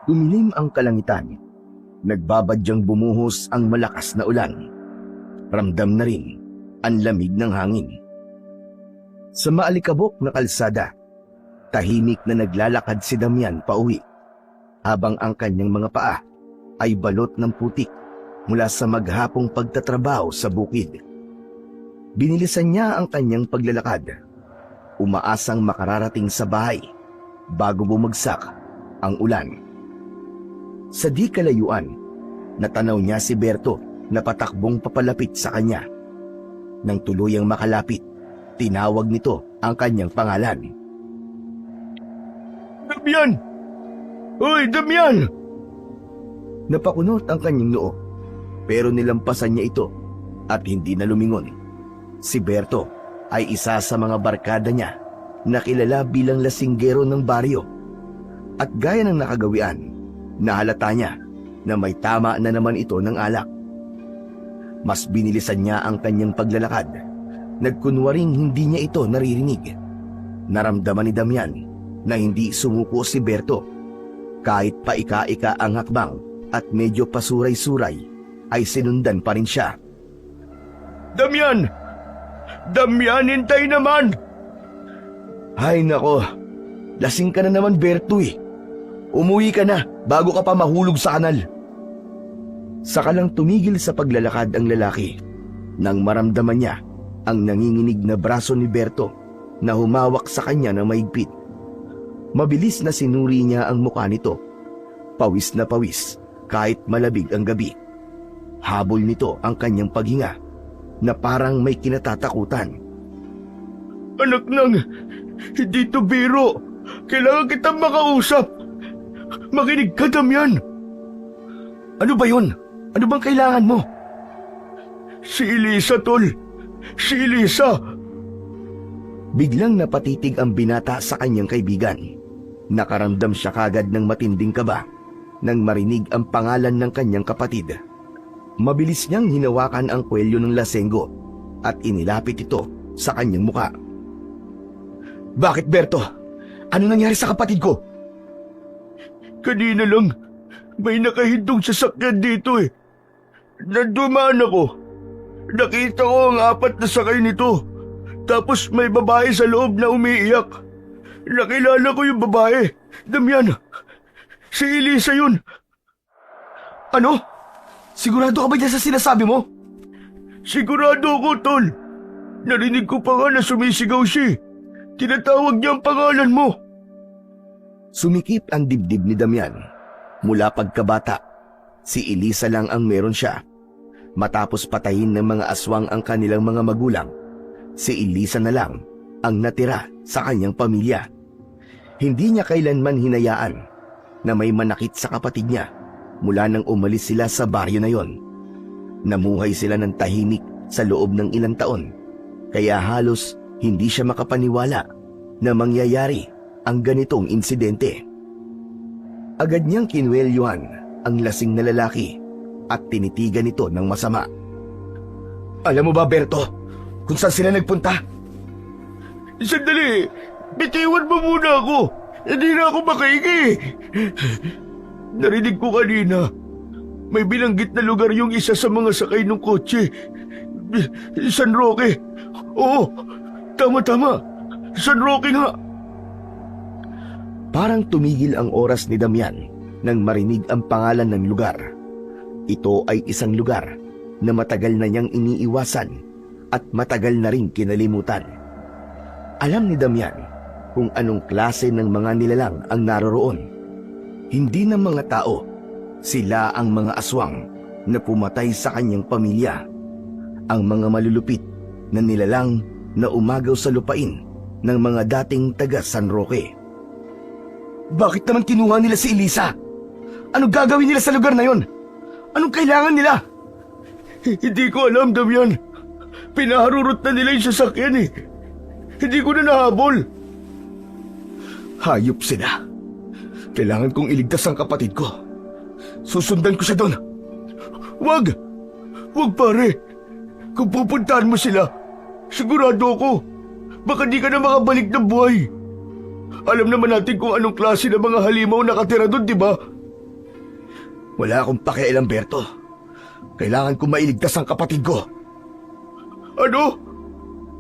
Umilim ang kalangitan. Nagbabadyang bumuhos ang malakas na ulan. Ramdam na rin ang lamig ng hangin. Sa maalikabok na kalsada, tahimik na naglalakad si Damian pauwi, habang ang kanyang mga paa ay balot ng putik mula sa maghapong pagtatrabaho sa bukid. Binilisan niya ang kanyang paglalakad, umaasang makararating sa bahay bago bumagsak ang ulan. Sa di kalayuan, natanaw niya si Berto na patakbong papalapit sa kanya. Nang tuluyang makalapit, tinawag nito ang kanyang pangalan. Damian! Hoy, Damian! Napakunot ang kanyang noo, pero nilampasan niya ito at hindi na lumingon. Si Berto ay isa sa mga barkada niya na kilala bilang lasinggero ng baryo. At gaya ng nakagawian, nahalata niya na may tama na naman ito ng alak. Mas binilisan niya ang kanyang paglalakad. Nagkunwaring hindi niya ito naririnig. Naramdaman ni Damian na hindi sumuko si Berto. Kahit paika-ika ang hakbang at medyo pasuray-suray, ay sinundan pa rin siya. Damian! Damian, hintay naman! Ay nako, lasing ka na naman, Berto eh. Umuwi ka na bago ka pa mahulog sa kanal. Saka lang tumigil sa paglalakad ang lalaki nang maramdaman niya ang nanginginig na braso ni Berto na humawak sa kanya ng mahigpit. Mabilis na sinuri niya ang mukha nito. Pawis na pawis kahit malabig ang gabi. Habol nito ang kanyang paghinga na parang may kinatatakutan. Anak nang, hindi to biro. Kailangan kitang makausap. Makinig ka, Damian. Ano ba yun? Ano bang kailangan mo? Si Elisa, tol. Si Elisa. Biglang napatitig ang binata sa kanyang kaibigan. Nakaramdam siya kagad ng matinding kaba nang marinig ang pangalan ng kanyang kapatid. Mabilis niyang hinawakan ang kwelyo ng lasenggo at inilapit ito sa kanyang muka. Bakit, Berto? Ano nangyari sa kapatid ko? Kanina lang, may nakahintong sasakyan dito eh. Nadumaan ako. Nakita ko ang 4 na sakay nito. Tapos may babae sa loob na umiiyak. Nakilala ko yung babae. Damian, si Elisa yun. Ano? Sigurado ka ba dyan sa sinasabi mo? Sigurado ko, tol. Narinig ko pa nga na sumisigaw siya. Tinatawag niya ang pangalan mo. Sumikip ang dibdib ni Damian. Mula pagkabata, si Elisa lang ang meron siya. Matapos patayin ng mga aswang ang kanilang mga magulang, si Elisa na lang ang natira sa kanyang pamilya. Hindi niya kailanman hinayaan na may manakit sa kapatid niya mula nang umalis sila sa baryo na yon. Namuhay sila ng tahimik sa loob ng ilang taon, kaya halos hindi siya makapaniwala na mangyayari ang ganitong insidente. Agad niyang kinwelyuhan ang lasing na lalaki at tinitigan ito ng masama. Alam mo ba, Berto, kung saan sila nagpunta? Sandali! Bitiwan mo muna ako! Hindi na ako makaigi! Narinig ko kanina, may binanggit na lugar yung isa sa mga sakay ng kotse. San Roque! Oo, tama-tama! San Roque nga! Parang tumigil ang oras ni Damian nang marinig ang pangalan ng lugar. Ito ay isang lugar na matagal na niyang iniiwasan at matagal na rin kinalimutan. Alam ni Damian kung anong klase ng mga nilalang ang naroroon. Hindi ng mga tao, sila ang mga aswang na pumatay sa kanyang pamilya. Ang mga malulupit na nilalang na umagaw sa lupain ng mga dating taga San Roque. Bakit naman kinuha nila si Elisa? Anong gagawin nila sa lugar na yon? Anong kailangan nila? Hindi ko alam, Damian. Pinaharurot na nila yung sasakyan eh. Hindi ko na nahabol. Hayop sila. Kailangan kong iligtas ang kapatid ko. Susundan ko siya doon. Wag! Wag, pare. Kung pupuntahan mo sila, sigurado ako, baka di ka na makabalik ng buhay. Alam naman natin kung anong klase ng mga halimaw nakatira doon, di ba? Wala akong pakialam, Berto. Kailangan ko mailigtas ang kapatid ko. Ano?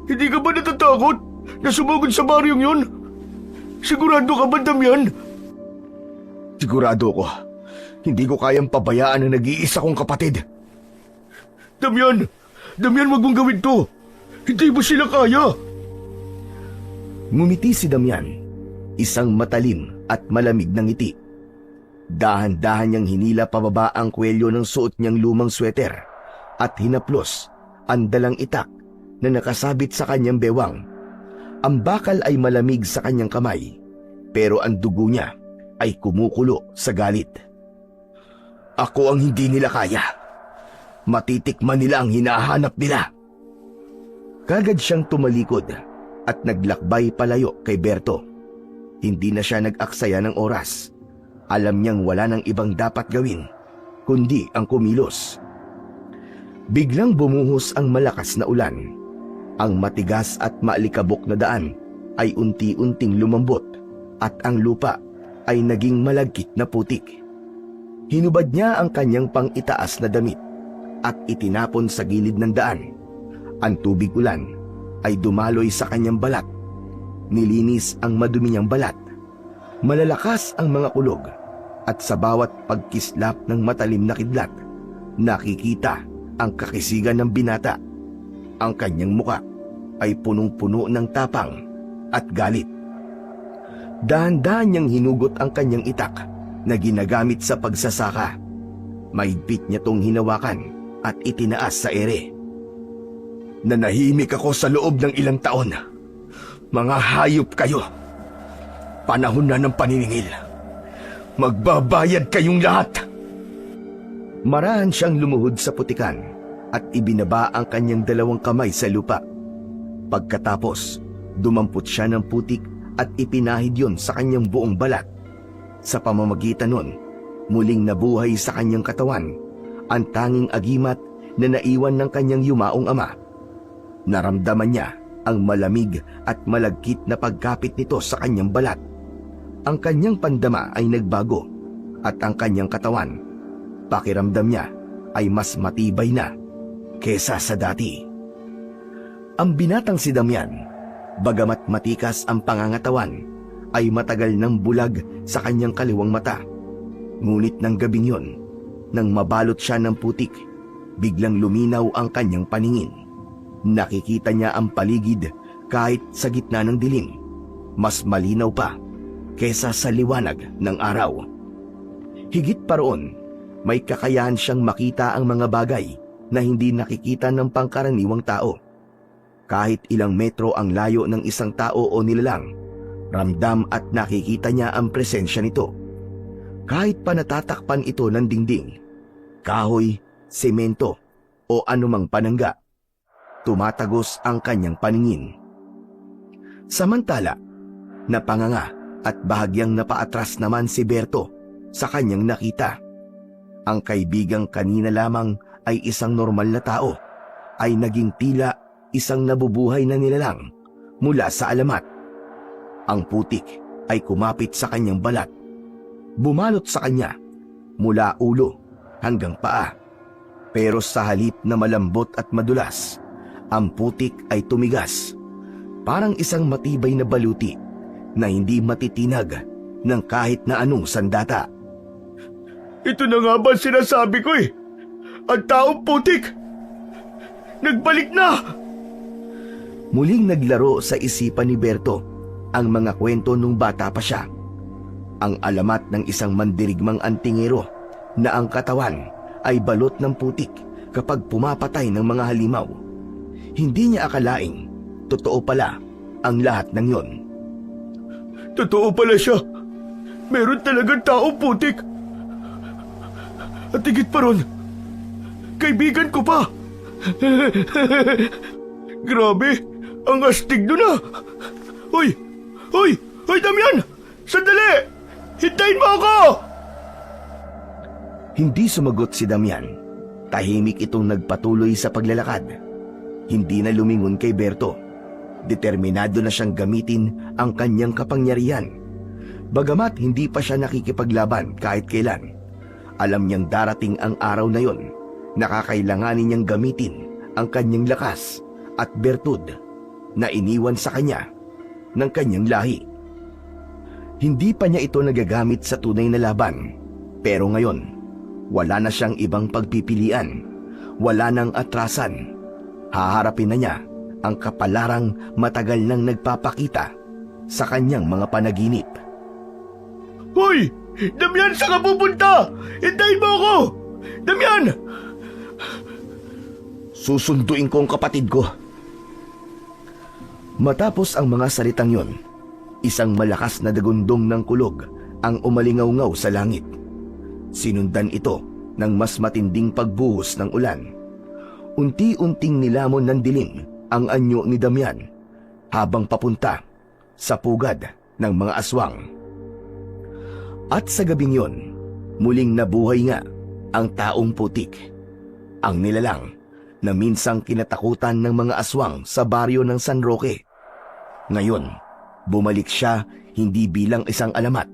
Hindi ka ba natatakot na sumugod sa baryong yun? Sigurado ka ba, Damian? Sigurado ko. Hindi ko kayang pabayaan ang nag-iisa kong kapatid. Damian! Damian, wag mong gawin to! Hindi mo sila kaya! Ngumiti si Damian, isang matalim at malamig na ngiti. Dahan-dahan niyang hinila pababa ang kwelyo ng suot niyang lumang sweater at hinaplos ang dalang itak na nakasabit sa kanyang bewang. Ang bakal ay malamig sa kanyang kamay, pero ang dugo niya ay kumukulo sa galit. Ako ang hindi nila kaya. Matitikman nila ang hinahanap nila. Kagad siyang tumalikod at naglakbay palayo kay Berto. Hindi na siya nag-aksaya ng oras. Alam niyang wala nang ibang dapat gawin, kundi ang kumilos. Biglang bumuhos ang malakas na ulan. Ang matigas at maalikabok na daan ay unti-unting lumambot at ang lupa ay naging malagkit na putik. Hinubad niya ang kanyang pang-itaas na damit at itinapon sa gilid ng daan. Ang tubig ulan ay dumaloy sa kanyang balat. Nilinis ang madumi niyang balat. Malalakas ang mga kulog at sa bawat pagkislap ng matalim na kidlat, nakikita ang kakisigan ng binata. Ang kanyang muka ay punong-puno ng tapang at galit. Dahan-dahan niyang hinugot ang kanyang itak na ginagamit sa pagsasaka. Mahigpit niya tong hinawakan at itinaas sa ere. Nanahimik ako sa loob ng ilang taon. Mga hayop kayo. Panahon na ng paniningil. Magbabayad kayong lahat. Marahan siyang lumuhod sa putikan at ibinaba ang kanyang dalawang kamay sa lupa. Pagkatapos, dumampot siya ng putik at ipinahid yon sa kanyang buong balat. Sa pamamagitan nun, muling nabuhay sa kanyang katawan ang tanging agimat na naiwan ng kanyang yumaong ama. Naramdaman niya ang malamig at malagkit na pagkapit nito sa kanyang balat. Ang kanyang pandama ay nagbago at ang kanyang katawan, pakiramdam niya, ay mas matibay na kesa sa dati. Ang binatang si Damian, bagamat matikas ang pangangatawan, ay matagal nang bulag sa kanyang kaliwang mata. Ngunit ng gabing yon, nang mabalot siya ng putik, biglang luminaw ang kanyang paningin. Nakikita niya ang paligid kahit sa gitna ng dilim. Mas malinaw pa kesa sa liwanag ng araw. Higit pa roon, may kakayahan siyang makita ang mga bagay na hindi nakikita ng pangkaraniwang tao. Kahit ilang metro ang layo ng isang tao o nilalang, ramdam at nakikita niya ang presensya nito. Kahit pa natatakpan ito ng dingding, kahoy, semento o anumang panangga, tumatagos ang kanyang paningin. Samantala, napanganga at bahagyang napaatras naman si Berto sa kanyang nakita. Ang kaibigang kanina lamang ay isang normal na tao, ay naging tila isang nabubuhay na nilalang mula sa alamat. Ang putik ay kumapit sa kanyang balat. Bumalot sa kanya mula ulo hanggang paa. Pero sa halip na malambot at madulas, ang putik ay tumigas. Parang isang matibay na baluti na hindi matitinag ng kahit na anong sandata. Ito na nga ba sinasabi ko eh? Ang taong putik! Nagbalik na! Muling naglaro sa isipan ni Berto ang mga kwento nung bata pa siya. Ang alamat ng isang mandirigmang antingero na ang katawan ay balot ng putik kapag pumapatay ng mga halimaw. Hindi niya akalaing totoo pala ang lahat ng yon. Totoo pala siya. Meron talagang taong putik. At higit pa ron, kaibigan ko pa. Grabe, ang astig doon ah. Hoy, Damian! Sandali! Hintayin mo ako! Hindi sumagot si Damian. Tahimik itong nagpatuloy sa paglalakad. Hindi na lumingon kay Berto. Determinado na siyang gamitin ang kanyang kapangyarihan. Bagamat hindi pa siya nakikipaglaban kahit kailan, Alam niyang darating ang araw na yon na kakailanganin niyang gamitin ang kanyang lakas at bertud na iniwan sa kanya ng kanyang lahi. Hindi pa niya ito nagagamit sa tunay na laban, pero ngayon, wala na siyang ibang pagpipilian, wala nang atrasan. Haharapin na niya ang kapalarang matagal nang nagpapakita sa kanyang mga panaginip. Hoy! Damian, saan ka pupunta? Hintayin mo ako! Damian! Susunduin ko ang kapatid ko. Matapos ang mga salitang yon, isang malakas na dagundong ng kulog ang umalingaw-ngaw sa langit. Sinundan ito ng mas matinding pagbuhos ng ulan. Unti-unting nilamon ng dilim ang anyo ni Damian habang papunta sa pugad ng mga aswang. At sa gabing yon, muling nabuhay nga ang taong putik, ang nilalang na minsang kinatakutan ng mga aswang sa baryo ng San Roque. Ngayon, bumalik siya hindi bilang isang alamat,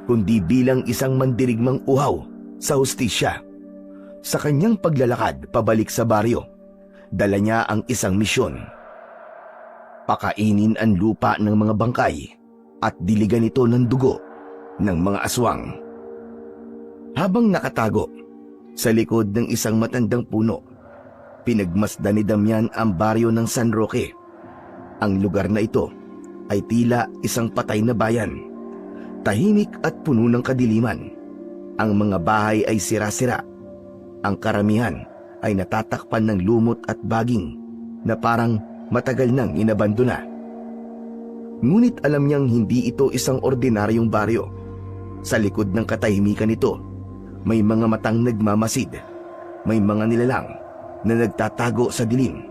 kundi bilang isang mandirigmang uhaw sa hustisya. Sa kanyang paglalakad pabalik sa baryo, dala niya ang isang misyon. Pakainin ang lupa ng mga bangkay at diligan ito ng dugo ng mga aswang. Habang nakatago sa likod ng isang matandang puno, pinagmasdan ni Damian ang baryo ng San Roque. Ang lugar na ito ay tila isang patay na bayan. Tahimik at puno ng kadiliman. Ang mga bahay ay sira-sira. Ang karamihan ay natatakpan ng lumot at baging na parang matagal nang inabandona. Ngunit alam niyang hindi ito isang ordinaryong baryo. Sa likod ng katahimikan nito, may mga matang nagmamasid. May mga nilalang na nagtatago sa dilim,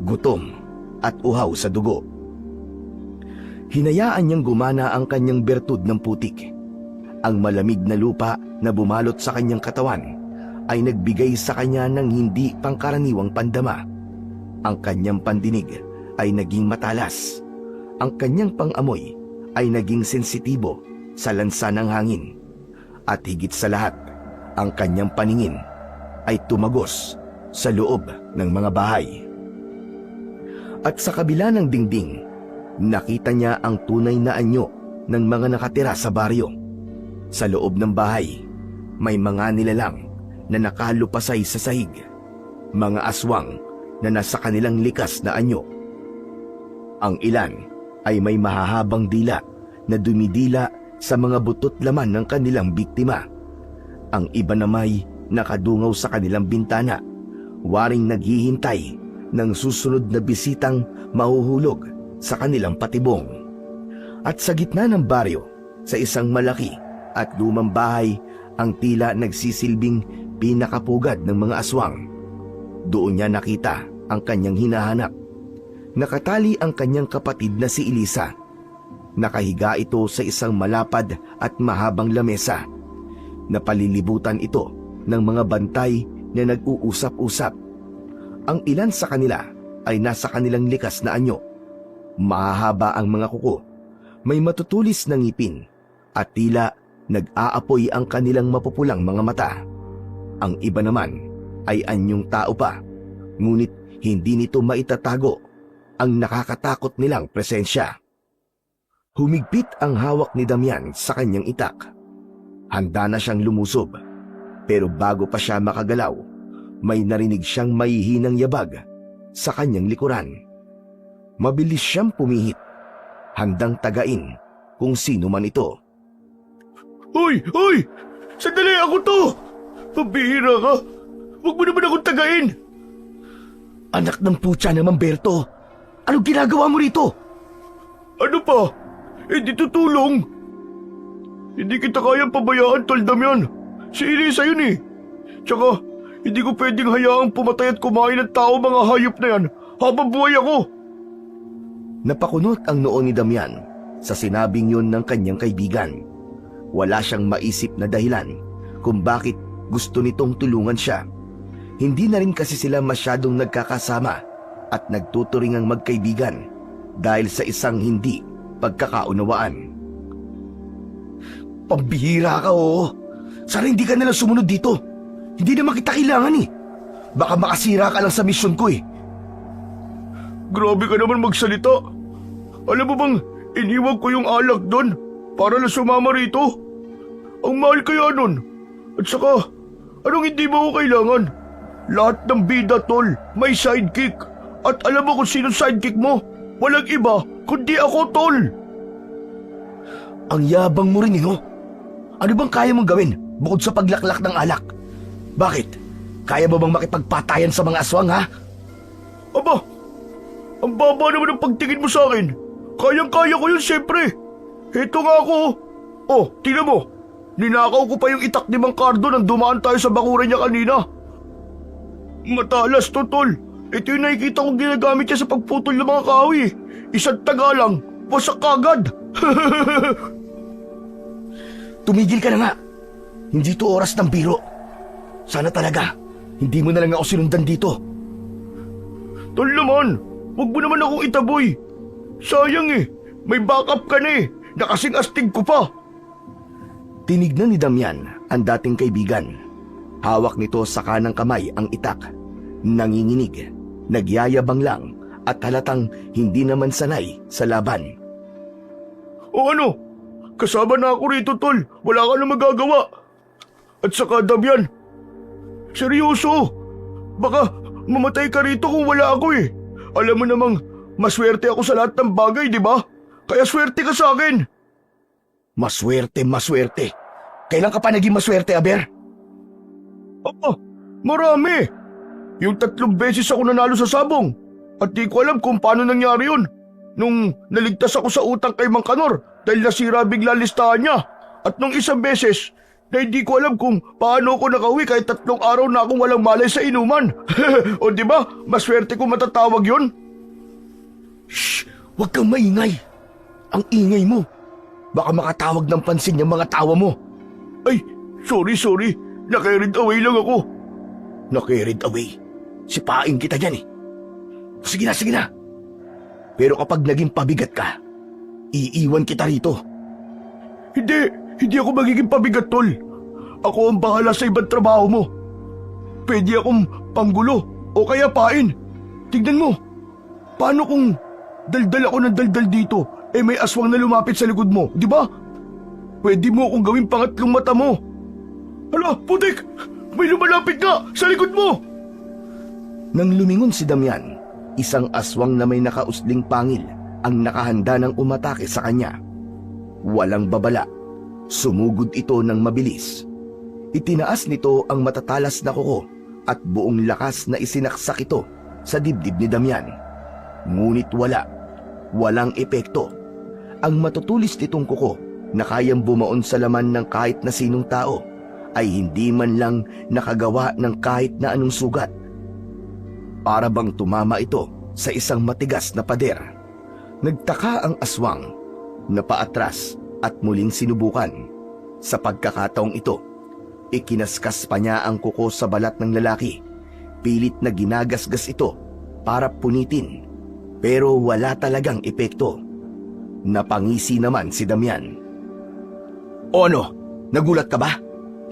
gutom at uhaw sa dugo. Hinayaan niyang gumana ang kanyang bertud ng putik. Ang malamig na lupa na bumalot sa kanyang katawan ay nagbigay sa kanya ng hindi pangkaraniwang pandama. Ang kanyang pandinig ay naging matalas. Ang kanyang pangamoy ay naging sensitibo sa lansa ng hangin. At higit sa lahat, ang kanyang paningin ay tumagos sa loob ng mga bahay. At sa kabila ng dingding, nakita niya ang tunay na anyo ng mga nakatira sa baryo. Sa loob ng bahay, may mga nilalang na nakalupasay sa sahig, mga aswang na nasa kanilang likas na anyo. Ang ilan ay may mahahabang dila na dumidila sa mga butot laman ng kanilang biktima. Ang iba namay nakadungaw sa kanilang bintana, waring naghihintay ng susunod na bisitang mahuhulog sa kanilang patibong. At sa gitna ng baryo, sa isang malaki at lumang bahay, ang tila nagsisilbing pinakapugad ng mga aswang. Doon niya nakita ang kanyang hinahanap. Nakatali ang kanyang kapatid na si Elisa. Nakahiga ito sa isang malapad at mahabang lamesa. Napalilibutan ito ng mga bantay na nag-uusap-usap. Ang ilan sa kanila ay nasa kanilang likas na anyo. Mahahaba ang mga kuko, may matutulis na ngipin, at tila nag-aapoy ang kanilang mapupulang mga mata. Ang iba naman ay anyong tao pa, ngunit hindi nito maitatago ang nakakatakot nilang presensya. Humigpit ang hawak ni Damian sa kanyang itak. Handa na siyang lumusob, pero bago pa siya makagalaw, may narinig siyang mahihinang yabag sa kanyang likuran. Mabilis siyang pumihit, handang tagain kung sino man ito. Hoy! Hoy! Sandali, ako to! Pambihira ka! Huwag mo naman akong tagain! Anak ng putya naman, Berto! Anong ginagawa mo rito? Ano pa? Hindi tutulong! Hindi kita kayang pabayaan, Tol Damian. Si Elisa yun eh. Tsaka, hindi ko pwedeng hayaang pumatay at kumain ng tao mga hayop na yan habang buhay ako. Napakunot ang noo ni Damian sa sinabing yun ng kanyang kaibigan. Wala siyang maisip na dahilan kung bakit gusto nitong tulungan siya. Hindi na rin kasi sila masyadong nagkakasama at nagtuturingang magkaibigan dahil sa isang hindi pagkakaunawaan. Pambihira ka, oo. Sana hindi ka nalang sumunod dito. Hindi naman kita kailangan eh. Baka makasira ka lang sa misyon ko eh. Grabe ka naman magsalita. Alam mo bang iniwag ko yung alak doon para lang sumama rito? Ang mahal kaya nun. At saka, anong hindi mo ko kailangan? Lahat ng bida, tol, may sidekick. At alam mo kung sino sidekick mo? Walang iba, kundi ako, tol. Ang yabang mo rin, no? Ano bang kaya mong gawin bukod sa paglaklak ng alak? Bakit? Kaya mo bang makipagpatayan sa mga aswang, ha? Aba, ang baba naman ang pagtingin mo sa akin. Kayang-kaya ko yun, siyempre. Heto nga ako. Oh, tingnan mo. Ninakaw ko pa yung itak ni Mang Cardo nang dumaan tayo sa bakuran niya kanina. Matalas to, tol. Ito yung nakikita kong ginagamit niya sa pagputol ng mga kahoy. Isang taga lang, wasak kagad. Tumigil ka na nga. Hindi to oras ng biro. Sana talaga, hindi mo na lang ako sinundan dito. Tol naman, huwag mo naman akong itaboy. Sayang eh, may backup ka na eh. Nakasing astig ko pa. Tinignan ni Damian ang dating kaibigan. Hawak nito sa kanang kamay ang itak. Nanginginig, nagyayabang lang at halatang hindi naman sanay sa laban. O ano? Kasama na ako rito, tol. Wala ka na magagawa. At saka, Damian, seryoso. Baka mamatay ka rito kung wala ako eh. Alam mo namang maswerte ako sa lahat ng bagay, di ba? Kaya swerte ka sa akin. Maswerte, maswerte. Kailan ka pa naging maswerte, Aber? Oo, marami. Yung 3 beses ako nanalo sa sabong. At di ko alam kung paano nangyari yun. Nung naligtas ako sa utang kay Mang Kanor dahil nasira bigla listahan niya. At nung isang beses na hindi ko alam kung paano ako nakauwi kahit 3 araw na akong walang malay sa inuman. O di ba? Maswerte ko matatawag yun. Shh! Huwag kang maingay. Ang ingay mo. Baka makatawag ng pansin yung mga tawa mo. Ay, sorry. Nakarid away lang ako. Nakarid away? Sipain kita dyan eh. Sige na. Pero kapag naging pabigat ka, iiwan kita rito. Hindi ako magiging pabigat, tol. Ako ang bahala sa ibang trabaho mo. Pwede akong panggulo o kaya pain. Tignan mo, paano kung daldal ako ng daldal dito, may aswang na lumapit sa likod mo, di ba? Pwede mo akong gawing pangatlong mata mo. Hala, putik! May lumalapit nga sa likod mo! Nang lumingon si Damian, isang aswang na may nakausling pangil ang nakahanda ng umatake sa kanya. Walang babala, sumugod ito ng mabilis. Itinaas nito ang matatalas na kuko at buong lakas na isinaksak ito sa dibdib ni Damian. Ngunit walang epekto. Ang matutulis nitong kuko na kayang bumaon sa laman ng kahit na sinong tao ay hindi man lang nakagawa ng kahit na anong sugat. Para bang tumama ito sa isang matigas na pader. Nagtaka ang aswang, napaatras at muling sinubukan. Sa pagkakataong ito, ikinaskas pa niya ang kuko sa balat ng lalaki. Pilit na ginagasgas ito para punitin, pero wala talagang epekto. Napangisi naman si Damian. O ano, nagulat ka ba?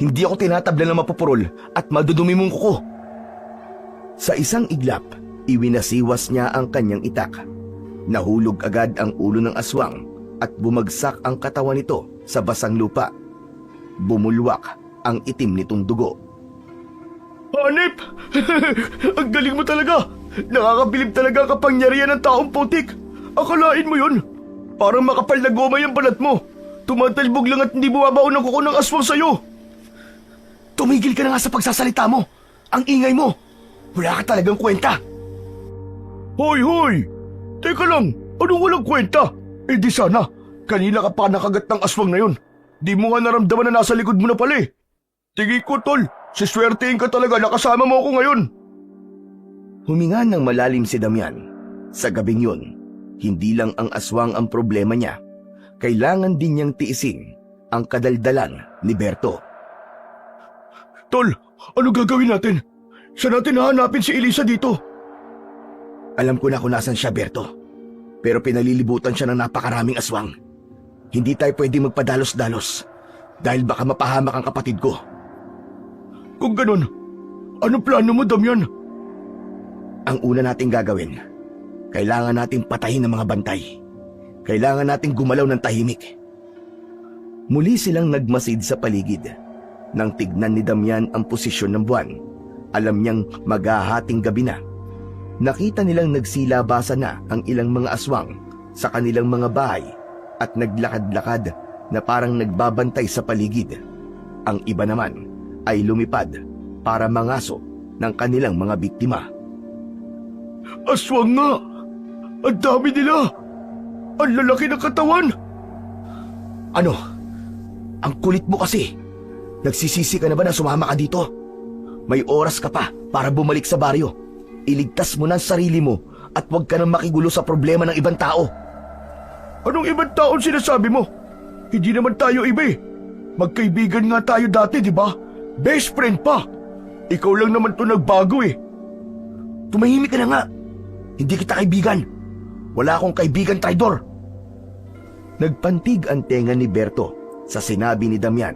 Hindi ako tinatabla ng mapupurol at madudumi mong kuko. Sa isang iglap, iwinasiwas niya ang kanyang itak. Nahulog agad ang ulo ng aswang at bumagsak ang katawan nito sa basang lupa. Bumulwak ang itim nitong dugo. Hanip! Ang galing mo talaga! Nakakabilib talaga ang kapangyarihan ng taong putik! Akalain mo yun? Parang makapal na goma yung balat mo. Tumatalbog lang at hindi bumabaon ang kuko ng aswang sa'yo. Tumigil ka na nga sa pagsasalita mo. Ang ingay mo. Wala ka talagang kwenta. Hoy! Teka lang, anong walang kwenta? Di sana, kanina ka pa nakagat ng aswang na yun. Di mo nga naramdaman na nasa likod mo na pala eh. Tingin ko, tol, siswertein ka talaga na kasama mo ako ngayon. Huminga ng malalim si Damian. Sa gabing yun, hindi lang ang aswang ang problema niya. Kailangan din niyang tiisin ang kadaldalan ni Berto. Tol, ano gagawin natin? Saan natin hahanapin si Elisa dito? Alam ko na kung nasan siya, Berto. Pero pinalilibutan siya ng napakaraming aswang. Hindi tayo pwede magpadalos-dalos. dahil baka mapahamak ang kapatid ko. Kung ganun, ano plano mo, Damian? Ang una nating gagawin, kailangan nating patayin ang mga bantay. Kailangan nating gumalaw ng tahimik. Muli silang nagmasid sa paligid. Nang tignan ni Damian ang posisyon ng buwan, alam niyang maghahating gabi na. Nakita nilang nagsilabasa na ang ilang mga aswang sa kanilang mga bahay at naglakad-lakad na parang nagbabantay sa paligid. Ang iba naman ay lumipad para mangaso ng kanilang mga biktima. Aswang nga! Ang dami nila! Ang lalaki ng katawan! Ano? Ang kulit mo kasi! Nagsisisi ka na ba na sumama ka dito? May oras ka pa para bumalik sa baryo. Iligtas mo na ang sarili mo at huwag ka nang makigulo sa problema ng ibang tao. Anong ibang tao sinasabi mo? Hindi naman tayo iba eh. Magkaibigan nga tayo dati, di ba? Best friend pa. Ikaw lang naman to nagbago eh. Tumahimik ka na nga. Hindi kita kaibigan. Wala akong kaibigan, traidor. Nagpantig ang tenga ni Berto sa sinabi ni Damian.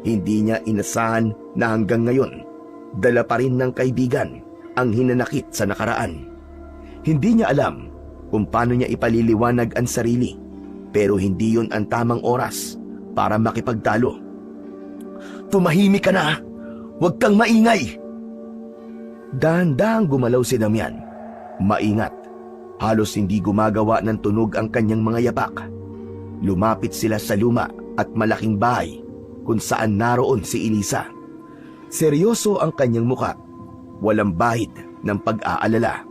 Hindi niya inasahan na hanggang ngayon, dala pa rin ng kaibigan ang hinanakit sa nakaraan. Hindi niya alam kung paano niya ipaliliwanag ang sarili, pero hindi yun ang tamang oras para makipagtalo. Tumahimik ka na! Huwag kang maingay! Dahan-dahang gumalaw si Damian. Maingat. Halos hindi gumagawa ng tunog ang kanyang mga yapak. Lumapit sila sa luma at malaking bahay kung saan naroon si Elisa. Seryoso ang kanyang muka, walang bahid ng pag-aalala.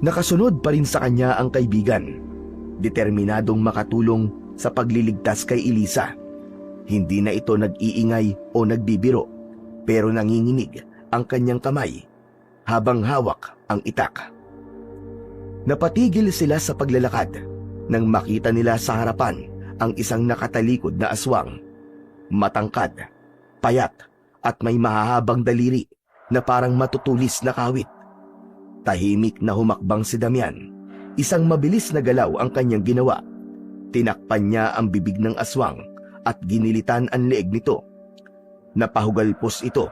Nakasunod pa rin sa kanya ang kaibigan, determinadong makatulong sa pagliligtas kay Elisa. Hindi na ito nag-iingay o nagbibiro, pero nanginginig ang kanyang kamay habang hawak ang itak. Napatigil sila sa paglalakad nang makita nila sa harapan ang isang nakatalikod na aswang. Matangkad, payat at may mahahabang daliri na parang matutulis na kawit. Tahimik na humakbang si Damian. Isang mabilis na galaw ang kanyang ginawa. Tinakpan niya ang bibig ng aswang at ginilitan ang leeg nito. Napahugalpos ito.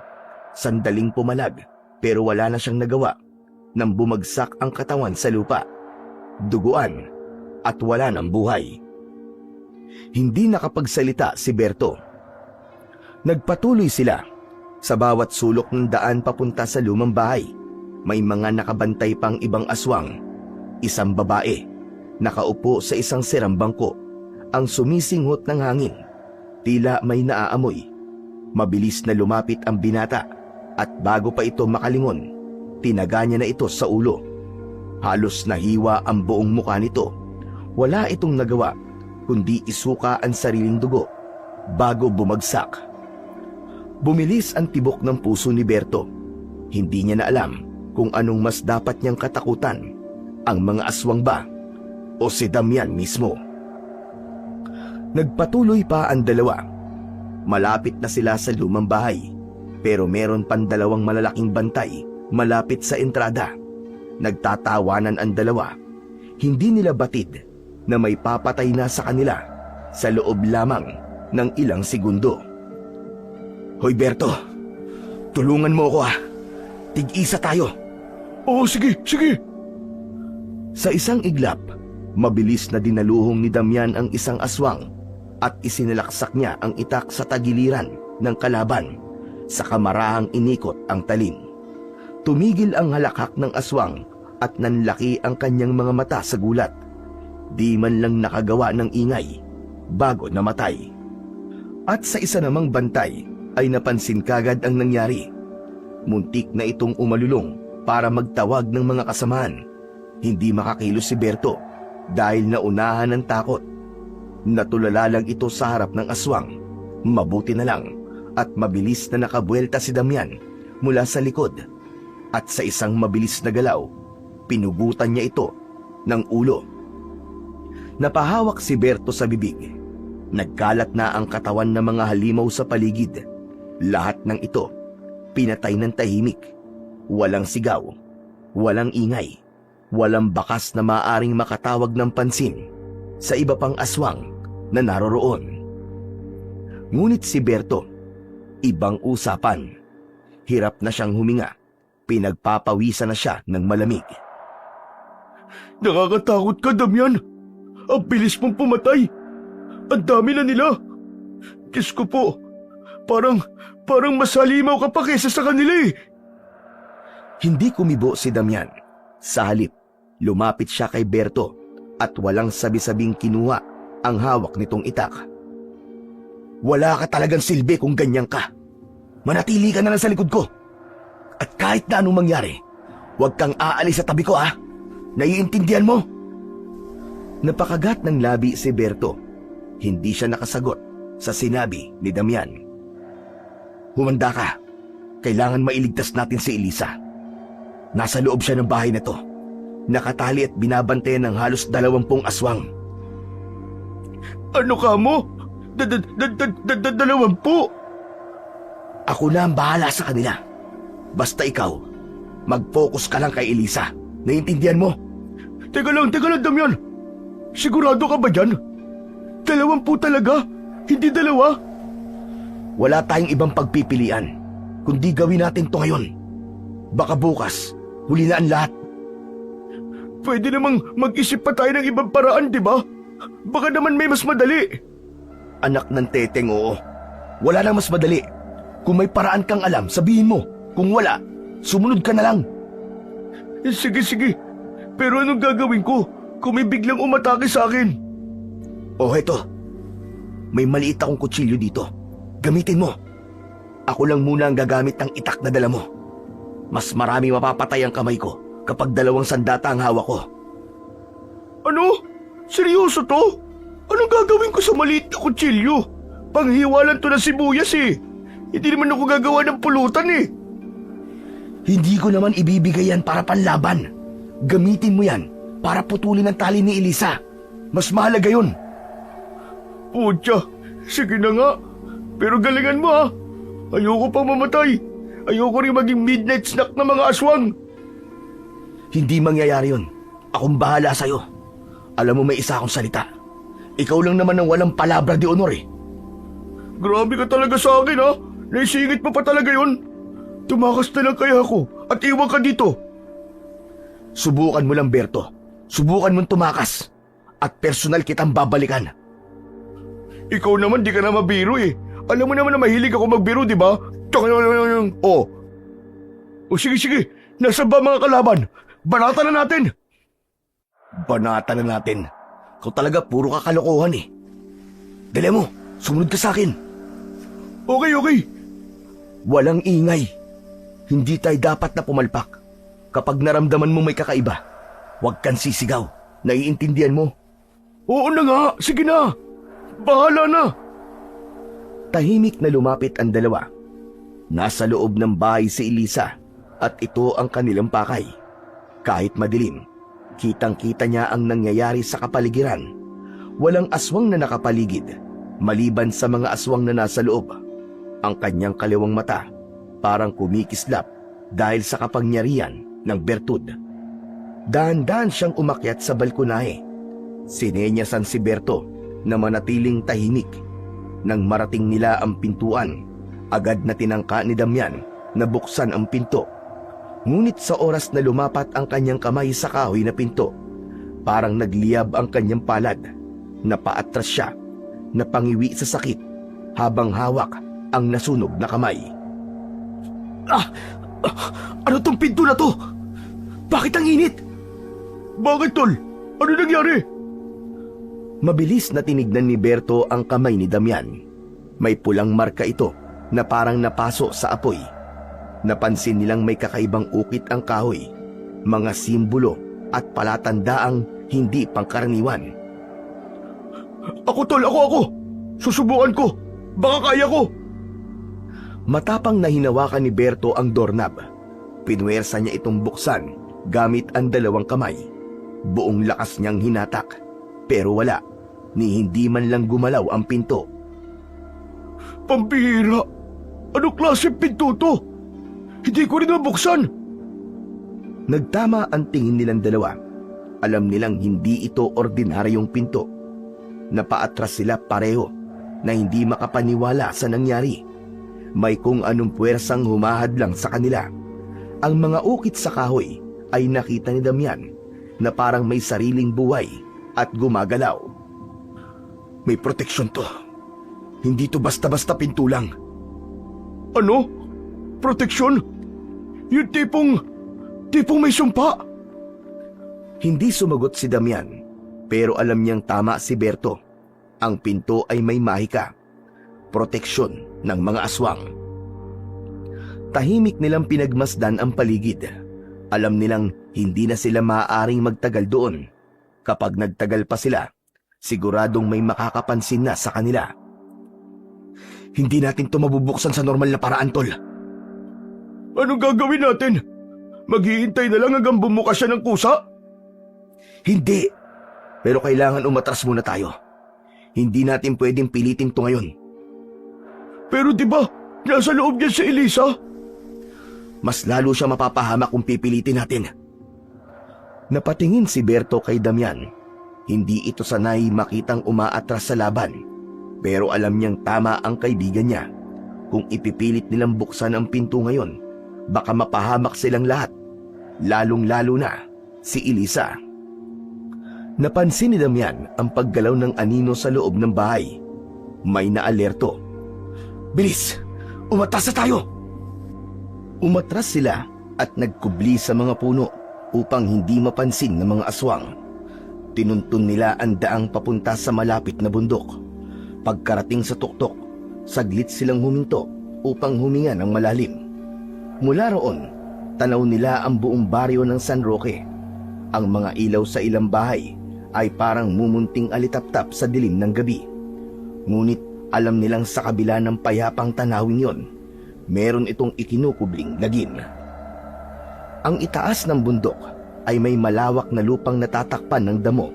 Sandaling pumalag pero wala na siyang nagawa nang bumagsak ang katawan sa lupa. Duguan at wala ng buhay. Hindi nakapagsalita si Berto. Nagpatuloy sila. Sa bawat sulok ng daan papunta sa lumang bahay, may mga nakabantay pang ibang aswang. Isang babae, nakaupo sa isang sirang bangko, ang sumisinghot ng hangin. Tila may naaamoy. Mabilis na lumapit ang binata at bago pa ito makalingon, tinaga niya na ito sa ulo. Halos nahiwa ang buong mukha nito. Wala itong nagawa kundi isuka ang sariling dugo bago bumagsak. Bumilis ang tibok ng puso ni Berto. Hindi niya na alam kung anong mas dapat niyang katakutan, ang mga aswang ba o si Damian mismo. Nagpatuloy pa ang dalawa. Malapit na sila sa lumang bahay, pero meron pang dalawang malalaking bantay malapit sa entrada. Nagtatawanan ang dalawa. Hindi nila batid na may papatay na sa kanila sa loob lamang ng ilang segundo. Hoy Berto, tulungan mo ako ha. Tig-isa tayo. Oo, sige, sige. Sa isang iglap, mabilis na dinaluhong ni Damian ang isang aswang at isinalaksak niya ang itak sa tagiliran ng kalaban. Sa kamarahang inikot ang talim. Tumigil ang halakhak ng aswang at nanlaki ang kanyang mga mata sa gulat. Di man lang nakagawa ng ingay bago namatay. At sa isa namang bantay ay napansin kagad ang nangyari. Muntik na itong umalulong para magtawag ng mga kasamaan. Hindi makakilos si Berto dahil naunahan ng takot. Natulala lang ito sa harap ng aswang. Mabuti na lang at mabilis na nakabuelta si Damian mula sa likod. At sa isang mabilis na galaw, pinugutan niya ito ng ulo. Napahawak si Berto sa bibig. Nagkalat na ang katawan ng mga halimaw sa paligid. Lahat ng ito, pinatay ng tahimik. Walang sigaw, walang ingay, walang bakas na maaring makatawag ng pansin sa iba pang aswang na naroroon. Ngunit si Berto, ibang usapan. Hirap na siyang huminga. Pinagpapawisan na siya ng malamig. Nakakatakot ka, Damian. Ang bilis mong pumatay. Ang dami na nila. Diyos ko po, parang mas halimaw ka pa kesa sa kanila eh. Hindi kumibo si Damian. Sa halip, lumapit siya kay Berto at walang sabi-sabing kinuha ang hawak nitong itak. Wala ka talagang silbi kung ganyan ka. Manatili ka na lang sa likod ko. At kahit na anong mangyari, huwag kang aalis sa tabi ko ha. Naiintindihan mo? Napakagat ng labi si Berto. Hindi siya nakasagot sa sinabi ni Damian. Humanda ka. Kailangan mailigtas natin si Elisa. Nasa loob siya ng bahay na to. Nakatali at binabantayan ng halos 20 aswang. Ano ka mo? 20? Ako na ang bahala sa kanila. Basta ikaw, mag-focus ka lang kay Elisa. Naiintindihan mo? Teka lang, Damian. Sigurado ka ba dyan? 20 talaga? Hindi 2? Wala tayong ibang pagpipilian, kundi gawin natin to ngayon. Baka bukas, huli na ang lahat. Pwede namang mag-isip pa tayo ng ibang paraan, di ba? Baka naman may mas madali. Anak ng teteng, oo. Wala nang mas madali. Kung may paraan kang alam, sabihin mo. Kung wala, sumunod ka na lang. Sige. Pero anong gagawin ko kung may biglang umatake sa akin? Oh, heto. May maliit akong kutsilyo dito. Gamitin mo. Ako lang muna ang gagamit ng itak na dala mo. Mas marami mapapatay ang kamay ko kapag 2 sandata ang hawak ko. Ano? Seryoso to? Anong gagawin ko sa maliit na kutsilyo? Panghiwalan to ng sibuyas eh. Hindi naman ako gagawa ng pulutan eh. Hindi ko naman ibibigay yan para panlaban. Gamitin mo yan para putulin ang tali ni Elisa. Mas mahalaga yun. Putya, sige na nga. Pero galingan mo ha. Ayoko pang mamatay. Ayoko rin maging midnight snack ng mga aswang. Hindi mangyayari yun. Akong bahala sa'yo. Alam mo may isa akong salita. Ikaw lang naman ang walang palabra de honor eh. Grabe ka talaga sa akin ha. Naisingit mo pa talaga yun. Tumakas na lang kaya ako at iwan ka dito. Subukan mo lang, Berto. Subukan mong tumakas. At personal kitang babalikan. Ikaw naman di ka na mabiro eh. Alam mo naman na mahilig ako magbiro, di ba? Oh. O sige. Nasa ba mga kalaban? Banatan na natin. Banatan na natin. Ikaw talaga puro kakalokohan eh. Dali mo, sumunod ka sa akin. Okay. Walang ingay. Hindi tayo dapat na pumalpak. Kapag naramdaman mo may kakaiba, huwag kang sisigaw. Naiintindihan mo? Oo na nga, sige na. Bahala na. Tahimik na lumapit ang dalawa. Nasa loob ng bahay si Elisa at ito ang kanilang pakay. Kahit madilim, kitang-kita niya ang nangyayari sa kapaligiran. Walang aswang na nakapaligid, maliban sa mga aswang na nasa loob. Ang kanyang kaliwang mata parang kumikislap dahil sa kapangyarihan ng bertud. Dahan-dahan siyang umakyat sa balkonahe. Sinenyasan si Berto na manatiling tahimik. Nang marating nila ang pintuan, agad na tinangka ni Damian na buksan ang pinto. Ngunit sa oras na lumapat ang kanyang kamay sa kahoy na pinto, parang nagliyab ang kanyang palad. Napaatras siya, napangiwi sa sakit habang hawak ang nasunog na kamay. Ano tong pinto na to? Bakit ang init? Bakit tol? Ano nangyari? Mabilis na tinignan ni Berto ang kamay ni Damian. May pulang marka ito na parang napaso sa apoy. Napansin nilang may kakaibang ukit ang kahoy, mga simbolo at palatandaang hindi pangkaraniwan. Ako tol, ako! Susubukan ko! Baka kaya ko! Matapang na hinawakan ni Berto ang doorknob. Pinuwersa niya itong buksan gamit ang 2 kamay. Buong lakas niyang hinatak, pero wala, ni hindi man lang gumalaw ang pinto. Pambihira! Anong klase pinto to? Hindi ko rin mabuksan! Nagtama ang tingin nilang dalawa. Alam nilang hindi ito ordinaryong pinto. Napaatras sila pareho. na hindi makapaniwala sa nangyari. May kung anong puwersang humahadlang sa kanila. Ang mga ukit sa kahoy ay nakita ni Damian na parang may sariling buhay at gumagalaw. May proteksyon to. Hindi to basta-basta pinto lang. Ano? Proteksyon? Yung tipong may sumpa? Hindi sumagot si Damian, pero alam niyang tama si Berto. Ang pinto ay may mahika. Proteksyon ng mga aswang. Tahimik nilang pinagmasdan ang paligid. Alam nilang hindi na sila maaaring magtagal doon. Kapag nagtagal pa sila, siguradong may makakapansin na sa kanila. Hindi natin to mabubuksan sa normal na paraan, tol. Anong gagawin natin? Maghihintay na lang hanggang bumukas siya ng kusa? Hindi. Pero kailangan umatras muna tayo. Hindi natin pwedeng pilitin to ngayon. Pero di ba, nasa loob niya si Elisa? Mas lalo siya mapapahamak kung pipilitin natin. Napatingin si Berto kay Damian. Hindi ito sanay makitang umaatras sa laban. Pero alam niyang tama ang kaibigan niya. Kung ipipilit nilang buksan ang pinto ngayon, baka mapahamak silang lahat. Lalong-lalo na si Elisa. Napansin ni Damian ang paggalaw ng anino sa loob ng bahay. May naalerto. Bilis! Umatras na tayo! Umatras sila at nagkubli sa mga puno upang hindi mapansin ng mga aswang. Tinuntun nila ang daang papunta sa malapit na bundok. Pagkarating sa tuktok, saglit silang huminto upang huminga ng malalim. Mula roon, tanaw nila ang buong baryo ng San Roque. Ang mga ilaw sa ilang bahay ay parang mumunting alitaptap sa dilim ng gabi. Ngunit alam nilang sa kabila ng payapang tanawing yon, meron itong ikinukubling lagim. Ang itaas ng bundok ay may malawak na lupang natatakpan ng damo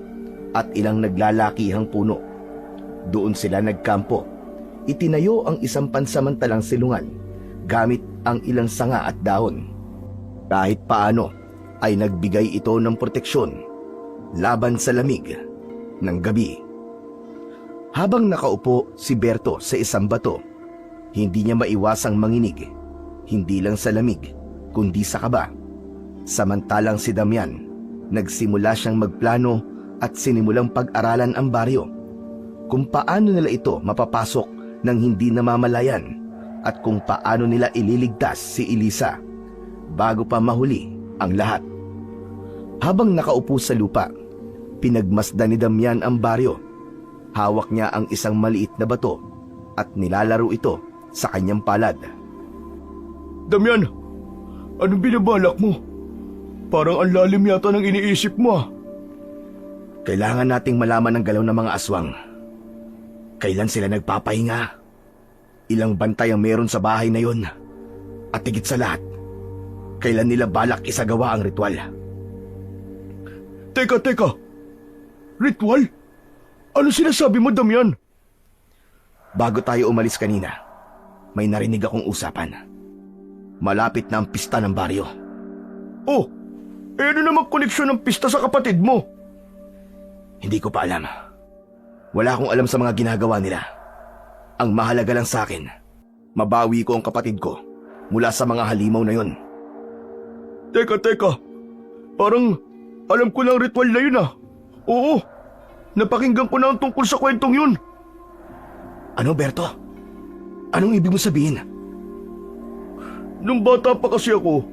at ilang naglalakihang puno. Doon sila nagkampo. Itinayo ang isang pansamantalang silungan gamit ang ilang sanga at dahon. Kahit paano ay nagbigay ito ng proteksyon laban sa lamig ng gabi. Habang nakaupo si Berto sa isang bato, hindi niya maiwasang manginig, hindi lang sa lamig, kundi sa kaba. Samantalang si Damian, nagsimula siyang magplano at sinimulang pag-aralan ang baryo. Kung paano nila ito mapapasok nang hindi namamalayan at kung paano nila ililigtas si Elisa bago pa mahuli ang lahat. Habang nakaupo sa lupa, pinagmasdan ni Damian ang baryo. Hawak niya ang isang maliit na bato at nilalaro ito sa kanyang palad. Damian, anong binabalak mo? Parang ang lalim yata ng iniisip mo ah. Kailangan nating malaman ang galaw ng mga aswang. Kailan sila nagpapahinga? Ilang bantay ang meron sa bahay na yon? At higit sa lahat, kailan nila balak isagawa ang ritual? Teka. Ritual? Ano sinasabi mo, Damian? Bago tayo umalis kanina, may narinig akong usapan. Malapit na ang pista ng baryo. Oh, ano namang koneksyon ng pista sa kapatid mo? Hindi ko pa alam. Wala akong alam sa mga ginagawa nila. Ang mahalaga lang sa akin, mabawi ko ang kapatid ko mula sa mga halimaw na yon. Teka. Parang alam ko lang ritual na yun ah. Oo, napakinggan ko na ang tungkol sa kwentong yun. Ano, Berto? Anong ibig mo sabihin? Nung bata pa kasi ako,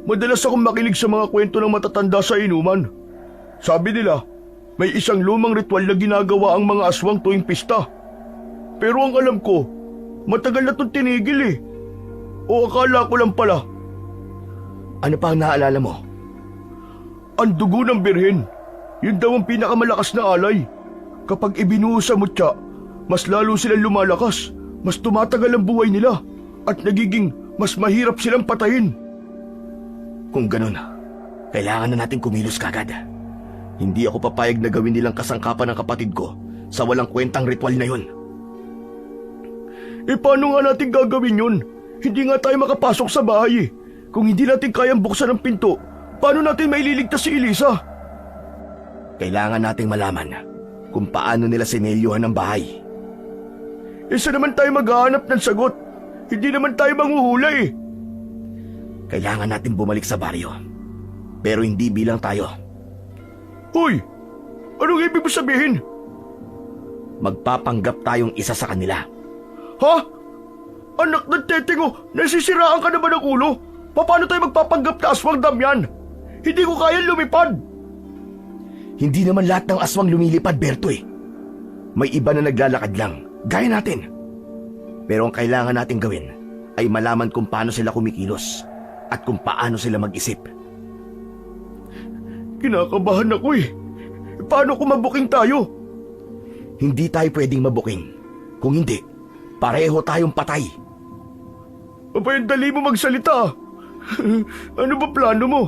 madalas akong makinig sa mga kwento ng matatanda sa inuman. Sabi nila, may isang lumang ritual na ginagawa ang mga aswang tuwing pista. Pero ang alam ko, matagal na itong tinigil eh. O akala ko lang pala. Ano pa ang naaalala mo? Ang dugo ng birhen, yun daw ang pinakamalakas na alay. Kapag ibinuhos sa mutya, mas lalo silang lumalakas, mas tumatagal ang buhay nila, at nagiging mas mahirap silang patayin. Kung ganun, kailangan na natin kumilos kagad. Hindi ako papayag na gawin nilang kasangkapan ng kapatid ko sa walang kwentang ritual na yun. Eh paano nga natin gagawin yun? Hindi nga tayo makapasok sa bahay eh. Kung hindi natin kayang buksan ang pinto, paano natin maililigtas si Elisa? Kailangan nating malaman kung paano nila sinelyohan ang bahay. Isa naman tayo maghahanap ng sagot. Hindi naman tayo manghuhula. Kailangan natin bumalik sa baryo. Pero hindi bilang tayo. Hoy! Anong ibig mo sabihin? Magpapanggap tayong isa sa kanila. Ha? Anak ng tetingo, nasisiraan ka na ba ng ulo? Paano tayo magpapanggap na aswang, Damian? Hindi ko kaya lumipad. Hindi naman lahat ng aswang lumilipad, Berto May iba na naglalakad lang, gaya natin. Pero ang kailangan natin gawin ay malaman kung paano sila kumikilos at kung paano sila mag-isip. Kinakabahan ako Paano kung mabuking tayo? Hindi tayo pwedeng mabuking. Kung hindi, pareho tayong patay. Abay, dali mo magsalita. Ano ba plano mo?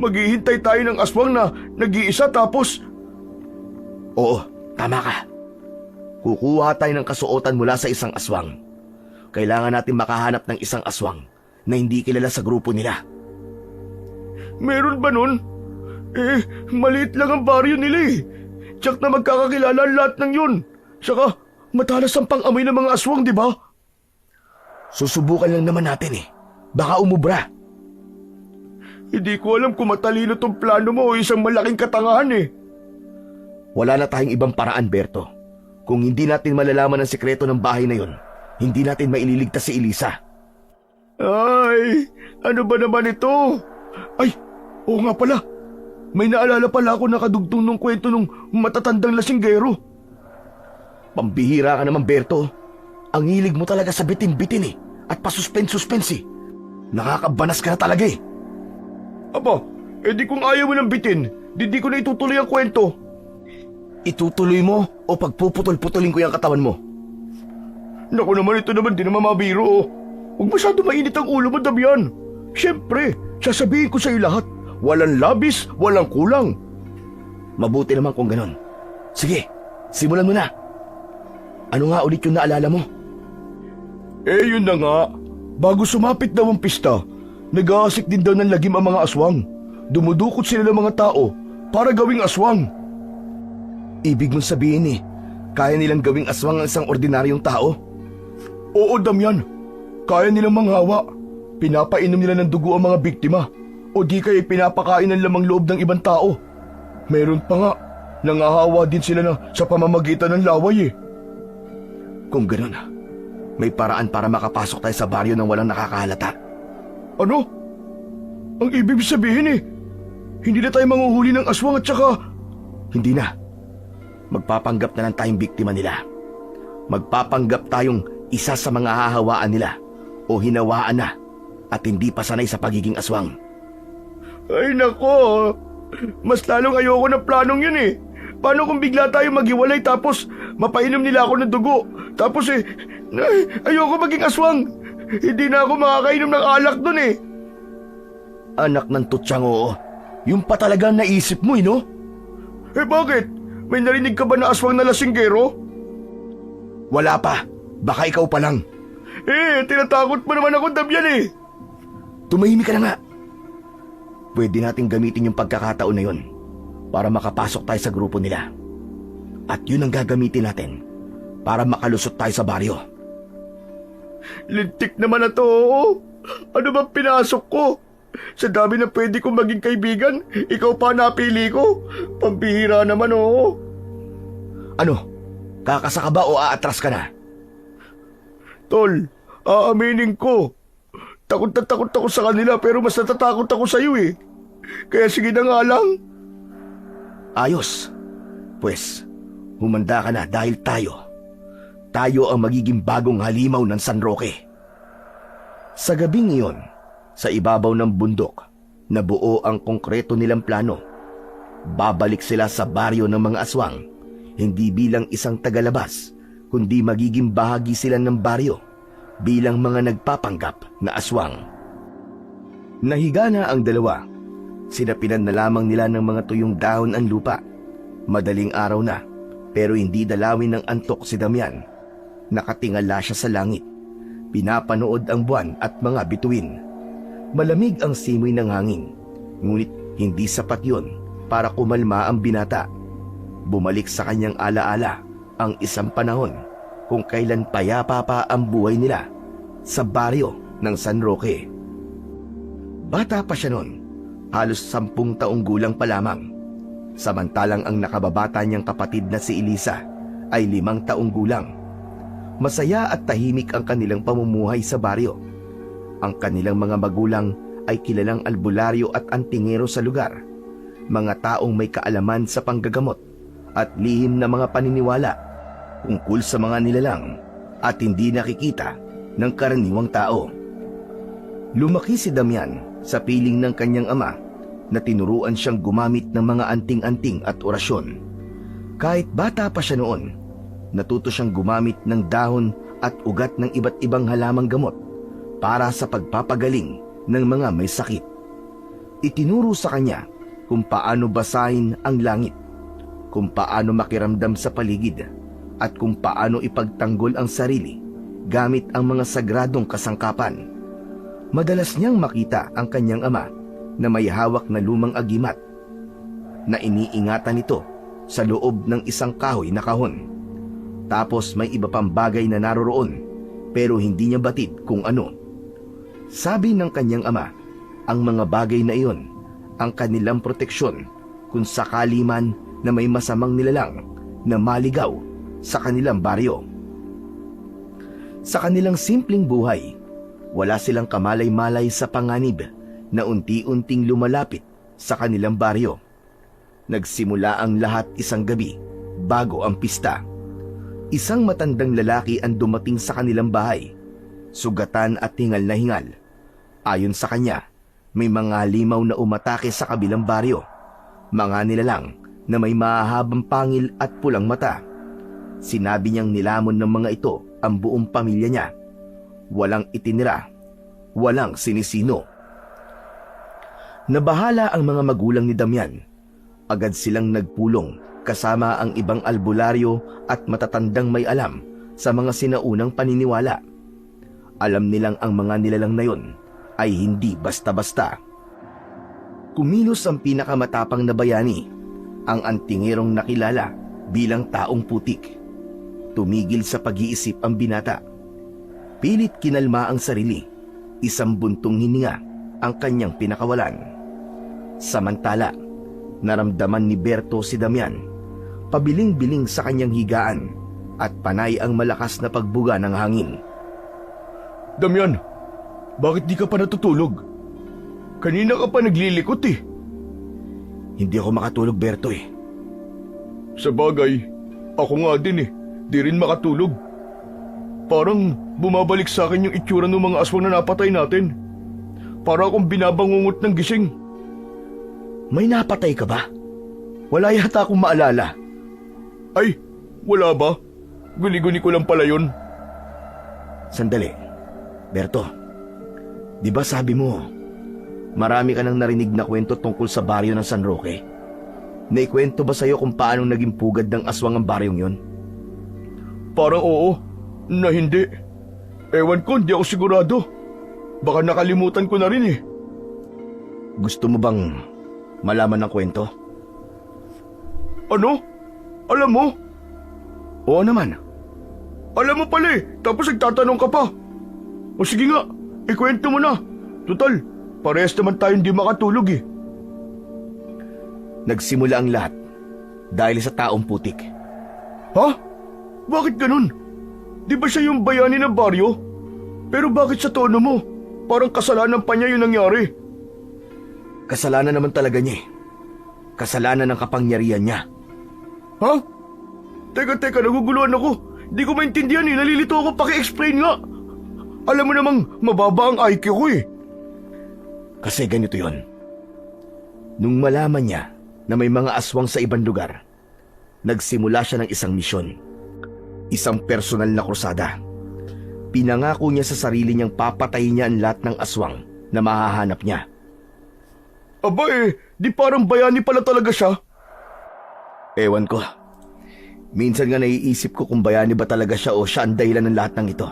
Maghihintay tayo ng aswang na nag-iisa tapos... Oo, tama ka. Kukuha tayo ng kasuotan mula sa isang aswang. Kailangan natin makahanap ng isang aswang na hindi kilala sa grupo nila. Meron ba nun? Maliit lang ang baryo nila Tiyak na magkakakilala ang lahat ng yun. Saka, matalas ang pang-amoy ng mga aswang, di ba? Susubukan lang naman natin Baka umubra. Hindi ko alam kung matalino tong plano mo o isang malaking katangahan Wala na tayong ibang paraan, Berto. Kung hindi natin malalaman ang sikreto ng bahay na yun, hindi natin maililigtas si Elisa. Ay, ano ba naman ito? Ay, oo nga pala. May naalala pala ako nakadugtong nung kwento nung matatandang lasinggero. Pambihira ka naman, Berto. Ang hilig mo talaga sa bitin-bitin at pasuspense-suspense Nakakabanas ka na talaga Aba, di kung ayaw mo ng bitin, di ko na itutuloy ang kwento. Itutuloy mo o pagpuputol-putulin ko yung katawan mo? Naku naman, ito naman di naman mabiro Huwag masyado mainit ang ulo mo, Damian. Siyempre, sasabihin ko sa iyo lahat. Walang labis, walang kulang. Mabuti naman kung ganon. Sige, simulan mo na. Ano nga ulit yung naalala mo? Yun na nga. Bago sumapit daw ang pista, nag-aasik din daw ng lagim ang mga aswang. Dumudukot sila ng mga tao para gawing aswang. Ibig mong sabihin kaya nilang gawing aswang ang isang ordinaryong tao? Oo, Damian. Kaya nilang manghawa. Pinapainom nila ng dugo ang mga biktima. O di kaya pinapakain ng lamang loob ng ibang tao. Meron pa nga, nangahawa din sila sa pamamagitan ng laway Kung ganon, may paraan para makapasok tayo sa baryo nang walang nakakahalata. Ano? Ang ibig sabihin hindi na tayo manghuhuli ng aswang at saka... Hindi na. Magpapanggap na lang tayong biktima nila. Magpapanggap tayong isa sa mga hahawaan nila o hinawaan na at hindi pa sanay sa pagiging aswang. Ay nako, mas lalong ayoko ng planong yun Paano kung bigla tayo maghiwalay tapos mapainom nila ako ng dugo? Tapos ayoko maging aswang. Hindi na ako makakainom ng alak dun Anak ng tutsang yung pa talaga naisip mo no? Bakit? May narinig ka ba na aswang na lasinggero? Wala pa, baka ikaw pa lang. Tinatakot mo naman ako, Damian Tumahimik ka na nga. Pwede nating gamitin yung pagkakataon na yun para makapasok tayo sa grupo nila. At yun ang gagamitin natin para makalusot tayo sa baryo. Lintik naman na to. Ano ba pinasok ko? Sa dami na pwede kong maging kaibigan, ikaw pa napili ko. Pambihira naman Ano? Kakasa ka ba o aatras ka na? Tol, aaminin ko. Takot na takot ako sa kanila pero mas natatakot ako sa iyo Kaya sige na nga lang. Ayos. Pues, humanda ka na dahil tayo ang magiging bagong halimaw ng San Roque. Sa gabing iyon, sa ibabaw ng bundok, nabuo ang konkreto nilang plano. Babalik sila sa baryo ng mga aswang, hindi bilang isang tagalabas, kundi magiging bahagi sila ng baryo bilang mga nagpapanggap na aswang. Nahiga na ang dalawa. Sinapinan na lamang nila ng mga tuyong dahon ang lupa. Madaling araw na, pero hindi dalawin ng antok si Damian. Nakatingala siya sa langit. Pinapanood ang buwan at mga bituin. Malamig ang simoy ng hangin, ngunit hindi sapat yun para kumalma ang binata. Bumalik sa kanyang alaala ang isang panahon kung kailan payapa pa ang buhay nila sa baryo ng San Roque. Bata pa siya noon, halos 10 taong gulang pa lamang. Samantalang ang nakababata niyang kapatid na si Elisa ay 5 taong gulang. Masaya at tahimik ang kanilang pamumuhay sa baryo. Ang kanilang mga magulang ay kilalang albularyo at antingero sa lugar. Mga taong may kaalaman sa panggagamot at lihim na mga paniniwala tungkol sa mga nilalang at hindi nakikita ng karaniwang tao. Lumaki si Damian sa piling ng kanyang ama na tinuruan siyang gumamit ng mga anting-anting at orasyon. Kahit bata pa siya noon, natuto siyang gumamit ng dahon at ugat ng iba't ibang halamang gamot para sa pagpapagaling ng mga may sakit. Itinuro sa kanya kung paano basahin ang langit, kung paano makiramdam sa paligid, at kung paano ipagtanggol ang sarili gamit ang mga sagradong kasangkapan. Madalas niyang makita ang kanyang ama na may hawak na lumang agimat na iniingatan nito sa loob ng isang kahoy na kahon. Tapos may iba pang bagay na naroroon pero hindi niya batid kung ano. Sabi ng kanyang ama, ang mga bagay na iyon ang kanilang proteksyon kung sakali man na may masamang nilalang na maligaw sa kanilang baryo. Sa kanilang simpleng buhay, wala silang kamalay-malay sa panganib na unti-unting lumalapit sa kanilang baryo. Nagsimula ang lahat isang gabi bago ang pista. Isang matandang lalaki ang dumating sa kanilang bahay, sugatan at hingal na hingal. Ayon sa kanya, may mga limaw na umatake sa kabilang baryo, mga nilalang na may mahahabang pangil at pulang mata. Sinabi niyang nilamon ng mga ito ang buong pamilya niya. Walang itinira, walang sinisino. Nabahala ang mga magulang ni Damian. Agad silang nagpulong kasama ang ibang albularyo at matatandang may alam sa mga sinaunang paniniwala. Alam nilang ang mga nilalang na yon ay hindi basta-basta. Kumilos ang pinakamatapang na bayani, ang antingerong nakilala bilang taong putik. Tumigil sa pag-iisip ang binata. Pilit kinalma ang sarili. Isang buntong hininga ang kanyang pinakawalan. Samantala, naramdaman ni Berto si Damian. Pabiling-biling sa kanyang higaan at panay ang malakas na pagbuga ng hangin. Damian, bakit di ka pa natutulog? Kanina ka pa naglilikot eh. Hindi ako makatulog, Berto eh. Sa bagay, ako nga din eh. Di rin makatulog. Parang bumabalik sa akin yung itsura ng mga aswang na napatay natin. Para akong binabangungot ng gising. May napatay ka ba? Wala yata akong maalala. Ay, wala ba? Guni-guni ko lang pala yun. Sandali. Berto, di ba sabi mo, marami ka nang narinig na kwento tungkol sa baryo ng San Roque? Naikwento ba sa'yo kung paano naging pugad ng aswang ang baryong yon? Parang oo, na hindi. Ewan ko, hindi ako sigurado. Baka nakalimutan ko na rin eh. Gusto mo bang malaman ng kwento? Ano? Alam mo? Oo naman. Alam mo pala eh, tapos nagtatanong ka pa. O sige nga, ikwento mo na. Total, parehas naman tayong di makatulog eh. Nagsimula ang lahat dahil sa taong putik. Ha? Bakit ganun? Di ba siya yung bayani ng baryo? Pero bakit sa tono mo? Parang kasalanan pa niya yung nangyari. Kasalanan naman talaga niya eh. Kasalanan ng kapangyarihan niya. Ha? Teka, naguguluhan ako. Di ko maintindihan eh, nalilito ako, paki-explain nga. Alam mo namang mababa ang IQ ko eh. Kasi ganito yon. Nung malaman niya na may mga aswang sa ibang lugar, nagsimula siya ng isang misyon. Isang personal na krusada. Pinangako niya sa sarili niyang papatayin niya ang lahat ng aswang na mahahanap niya. Aba eh, di parang bayani pala talaga siya. Ewan ko. Minsan nga naiisip ko kung bayani ba talaga siya o siya ang dahilan ng lahat ng ito.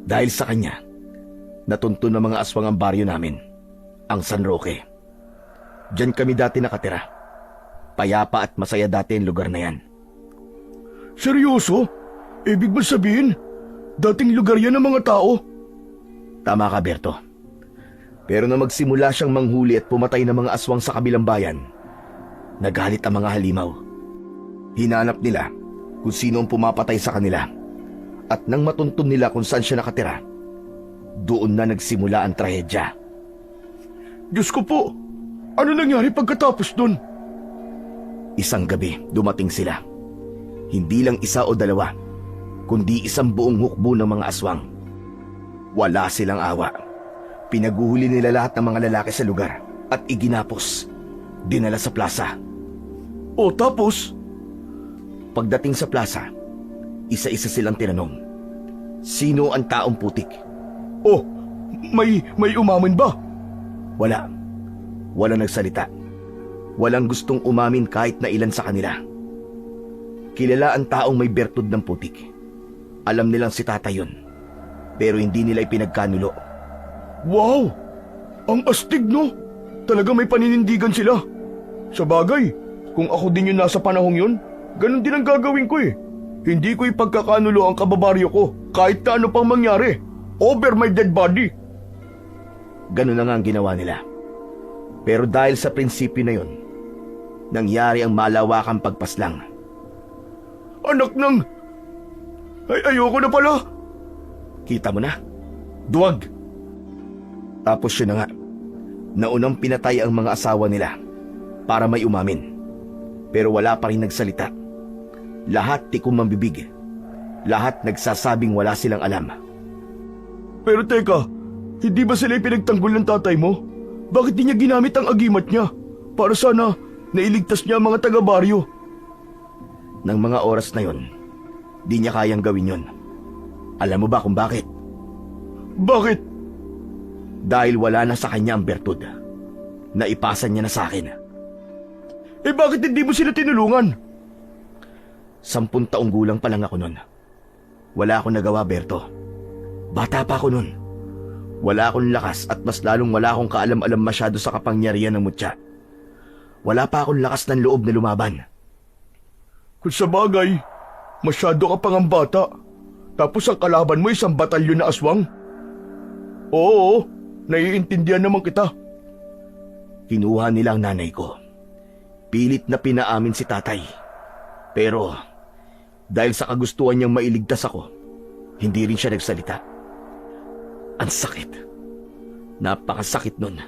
Dahil sa kanya, natuntun ng mga aswang ang baryo namin, ang San Roque. Diyan kami dati nakatira. Payapa at masaya dati ang lugar na yan. Seryoso? Ibig ba sabihin, dating lugar yan ng mga tao? Tama ka, Berto. Pero na magsimula siyang manghuli at pumatay ng mga aswang sa kabilang bayan, nagalit ang mga halimaw. Hinanap nila kung sino ang pumapatay sa kanila. At nang matuntun nila kung saan siya nakatira, doon na nagsimula ang trahedya. Diyos ko po, ano nangyari pagkatapos dun? Isang gabi, dumating sila. Hindi lang isa o dalawa, kundi isang buong hukbo ng mga aswang. Wala silang awa. Pinaguhuli nila lahat ng mga lalaki sa lugar at iginapos. Dinala sa plaza. O tapos? Pagdating sa plaza, isa-isa silang tinanong. Sino ang taong putik? Oh, may umamin ba? Wala. Walang nagsalita. Walang gustong umamin kahit na ilan sa kanila. Kilala ang taong may bertud ng putik. Alam nilang si Tata yun. Pero hindi nila ipinagkanulo. Wow! Ang astig, no? Talaga may paninindigan sila. Sa bagay, kung ako din yung nasa panahong yun, ganun din ang gagawin ko eh. Hindi ko ipagkakanulo ang kababaryo ko kahit na ano pang mangyari. Over my dead body. Ganun na nga ang ginawa nila. Pero dahil sa prinsipyo na yun, nangyari ang malawakang pagpaslang. Anak ng... ayoko na pala. Kita mo na? Duwag! Tapos yun na nga, naunang pinatay ang mga asawa nila para may umamin. Pero wala pa rin nagsalita. Lahat tikom ang bibig. Lahat nagsasabing wala silang alam. Pero teka, hindi ba sila ipinagtanggol ng tatay mo? Bakit di niya ginamit ang agimat niya? Para sana nailigtas niya ang mga taga-baryo. Nang mga oras na yon, di niya kayang gawin yon. Alam mo ba kung bakit? Bakit? Dahil wala na sa kanya ang bertud. Naipasan niya na sa akin. Eh bakit hindi mo sila tinulungan? 10 taong gulang pa lang ako nun. Wala akong nagawa, Berto. Bata pa ako nun. Wala akong lakas at mas lalong wala akong kaalam-alam masyado sa kapangyarihan ng mutya. Wala pa akong lakas ng loob na lumaban. Kung sa bagay, masyado ka pang ang bata. Tapos ang kalaban mo isang batalyon na aswang. Oo, naiintindihan naman kita. Kinuha nila ang nanay ko. Pilit na pinaamin si tatay. Pero dahil sa kagustuhan niyang mailigtas ako, hindi rin siya nagsalita. Ang sakit. Napakasakit nun.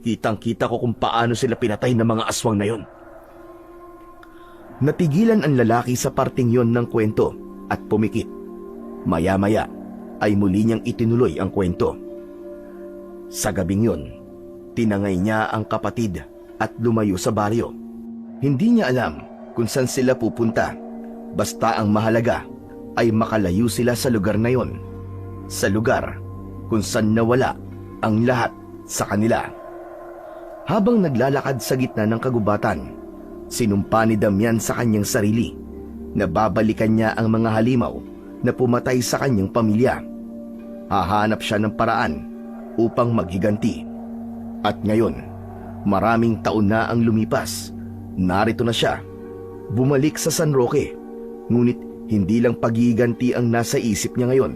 Kitang-kita ko kung paano sila pinatay ng mga aswang na yon. Natigilan ang lalaki sa parting yon ng kwento at pumikit. Maya-maya ay muli niyang itinuloy ang kwento. Sa gabing yon, tinangay niya ang kapatid at lumayo sa baryo. Hindi niya alam kung saan sila pupunta. Basta ang mahalaga ay makalayo sila sa lugar na yon. Sa lugar kung saan nawala ang lahat sa kanila. Habang naglalakad sa gitna ng kagubatan, sinumpa ni Damian sa kanyang sarili na babalikan niya ang mga halimaw na pumatay sa kanyang pamilya. Hahanap siya ng paraan upang maghiganti. At ngayon, maraming taon na ang lumipas. Narito na siya, bumalik sa San Roque. Ngunit hindi lang paghiganti ang nasa isip niya ngayon.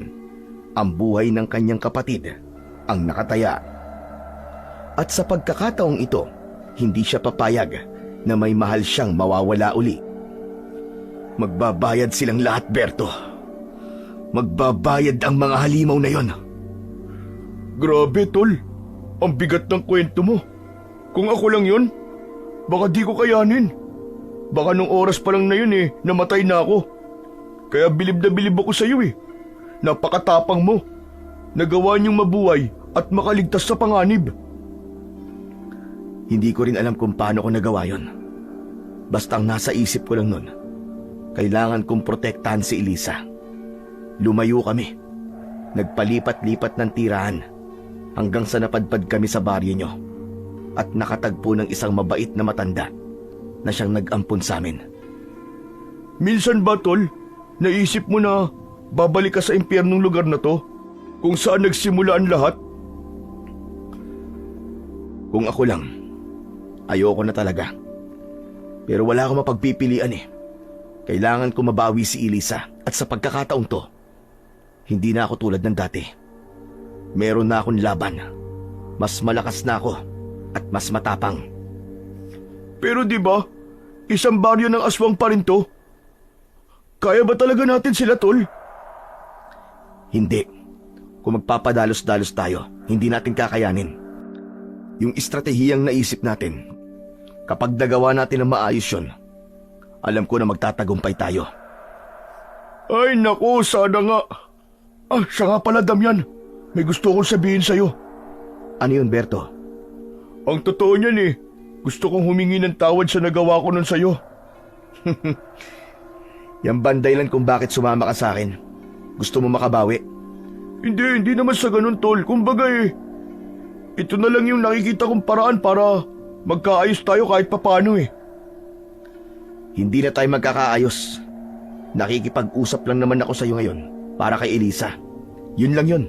Ang buhay ng kanyang kapatid ang nakataya. At sa pagkakataong ito, hindi siya papayag na may mahal siyang mawawala uli. Magbabayad silang lahat, Berto. Magbabayad ang mga halimaw na yon. Grabe, tol. Ang bigat ng kwento mo. Kung ako lang yun, baka di ko kayanin. Baka nung oras pa lang na yun namatay na ako. Kaya bilib na bilib ako sa'yo Napakatapang mo. Nagawa niyong mabuhay at makaligtas sa panganib. Hindi ko rin alam kung paano ko nagawa yon. Basta ang nasa isip ko lang nun, kailangan kong protektahan si Elisa. Lumayo kami. Nagpalipat-lipat ng tirahan hanggang sa napadpad kami sa baryo nyo at nakatagpo ng isang mabait na matanda na siyang nag-ampon sa amin. Minsan ba, tol, naisip mo na babalik ka sa impyernong lugar na to kung saan nagsimula ang lahat? Kung ako lang, ayoko na talaga. Pero wala akong mapagpipilian Kailangan ko mabawi si Elisa At sa pagkakataong to, hindi na ako tulad ng dati. Meron na akong laban. Mas malakas na ako at mas matapang. Pero di ba, isang baryo ng aswang pa rin to? Kaya ba talaga natin sila, tol? Hindi. Kung magpapadalos-dalos tayo, hindi natin kakayanin. Yung estratehiyang naisip natin, kapag nagawa natin ang maayos yun, alam ko na magtatagumpay tayo. Ay naku, sana nga. Siya nga pala, Damian. May gusto kong sabihin sa'yo. Ano yun, Berto? Ang totoo niyan eh. Gusto kong humingi ng tawad sa nagawa ko nun sa'yo. Yan ba ang dahilan kung bakit sumama ka sa akin? Gusto mo makabawi? Hindi naman sa ganun, tol. Kumbaga ito na lang yung nakikita kong paraan para magkaayos tayo kahit papano eh. Hindi na tayo magkakaayos. Nakikipag-usap lang naman ako sa iyo ngayon para kay Elisa. Yun lang yun.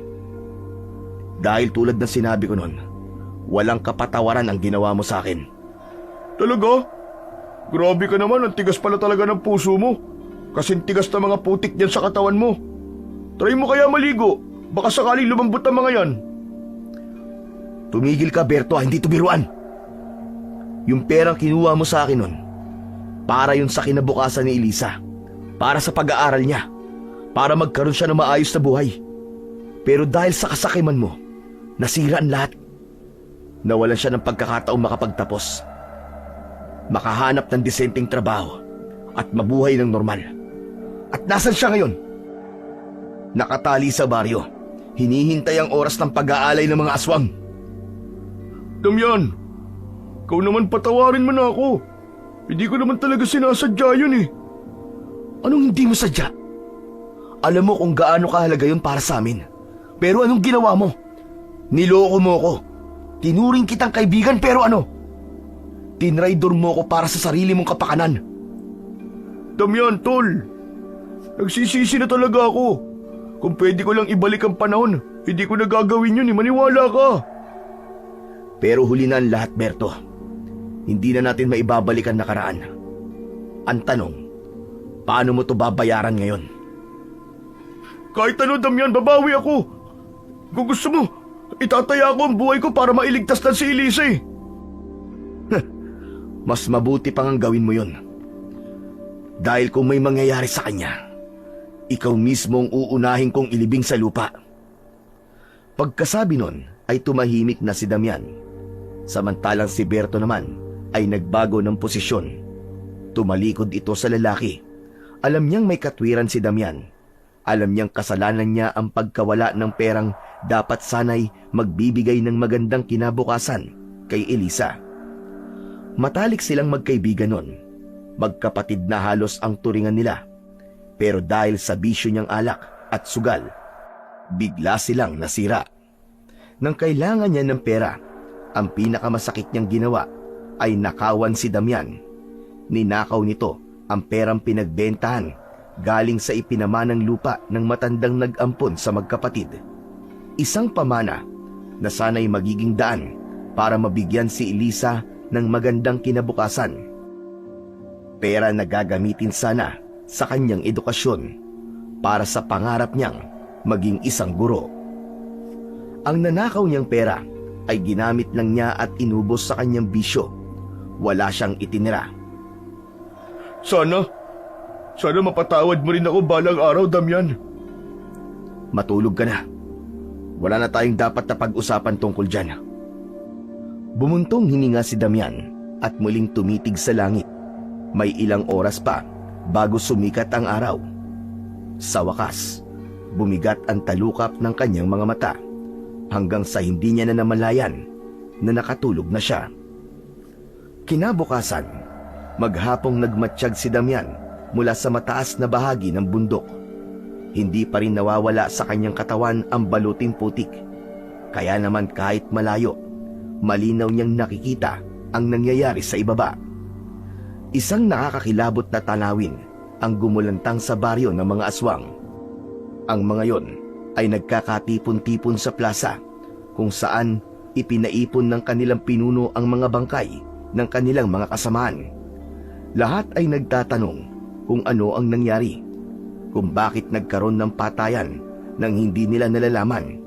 Dahil tulad ng sinabi ko noon, walang kapatawaran ang ginawa mo sa akin. Talaga? Grabe ka naman, ang tigas pala talaga ng puso mo. Kasing tigas na mga putik dyan sa katawan mo. Try mo kaya maligo, baka sakaling lumambot ang mga yan. Tumigil ka, Berto, hindi to biruan. Yung perang kinuha mo sa akin noon, para yun sa kinabukasan ni Elisa. Para sa pag-aaral niya. Para magkaroon siya ng maayos na buhay. Pero dahil sa kasakiman mo, nasira ang lahat. Nawalan siya ng pagkakataong makapagtapos. Makahanap ng disenteng trabaho at mabuhay ng normal. At nasan siya ngayon? Nakatali sa baryo. Hinihintay ang oras ng pag-aalay ng mga aswang. Damian, ikaw naman patawarin mo na ako. Hindi ko naman talaga sinasadya yun eh. Anong hindi mo sadya? Alam mo kung gaano kahalaga yun para sa amin. Pero anong ginawa mo? Niloko mo ko. Tinuring kitang kaibigan pero ano? Tinraidor mo ko para sa sarili mong kapakanan. Damian, tol. Nagsisisi na talaga ako. Kung pwede ko lang ibalik ang panahon, hindi ko na gagawin yun eh. Maniwala ka. Pero huli na ang lahat, Berto. Hindi na natin maibabalik ang nakaraan. Ang tanong, paano mo to babayaran ngayon? Kahit ano, Damian, babawi ako. Kung gusto mo, itataya ko ang buhay ko para mailigtas na si Elisa eh. Mas mabuti pang ang gawin mo yun. Dahil kung may mangyayari sa kanya, ikaw mismo ang uunahin kong ilibing sa lupa. Pagkasabi nun ay tumahimik na si Damian. Samantalang si Berto naman ay nagbago ng posisyon. Tumalikod ito sa lalaki. Alam niyang may katwiran si Damian. Alam niyang kasalanan niya ang pagkawala ng perang dapat sanay magbibigay ng magandang kinabukasan kay Elisa. Matalik silang magkaibigan nun. Magkapatid na halos ang turingan nila. Pero dahil sa bisyo niyang alak at sugal, bigla silang nasira. Nang kailangan niya ng pera, ang pinakamasakit niyang ginawa ay nakawan si Damian. Ninakaw nito ang perang pinagbentahan galing sa ipinamanang lupa ng matandang nag-ampon sa magkapatid. Isang pamana na sana'y magiging daan para mabigyan si Elisa ng magandang kinabukasan. Pera na gagamitin sana sa kanyang edukasyon para sa pangarap niyang maging isang guro. Ang nanakaw niyang pera ay ginamit lang niya at inubos sa kanyang bisyo. Wala siyang itinira. Sana mapatawad mo rin ako balang araw, Damian. Matulog ka na. Wala na tayong dapat na pag-usapan tungkol dyan. Bumuntong hininga si Damian at muling tumitig sa langit. May ilang oras pa bago sumikat ang araw. Sa wakas, bumigat ang talukap ng kanyang mga mata hanggang sa hindi niya na namalayan na nakatulog na siya. Kinabukasan, maghapong nagmatsyag si Damian mula sa mataas na bahagi ng bundok. Hindi pa rin nawawala sa kanyang katawan ang baluting putik. Kaya naman kahit malayo, malinaw niyang nakikita ang nangyayari sa ibaba. Isang nakakakilabot na tanawin ang gumulantang sa baryo ng mga aswang. Ang mga yon ay nagkakatipon-tipon sa plaza kung saan ipinaipon ng kanilang pinuno ang mga bangkay ng kanilang mga kasamaan. Lahat ay nagtatanong kung ano ang nangyari. kung bakit nagkaroon ng patayan nang hindi nila nalalaman.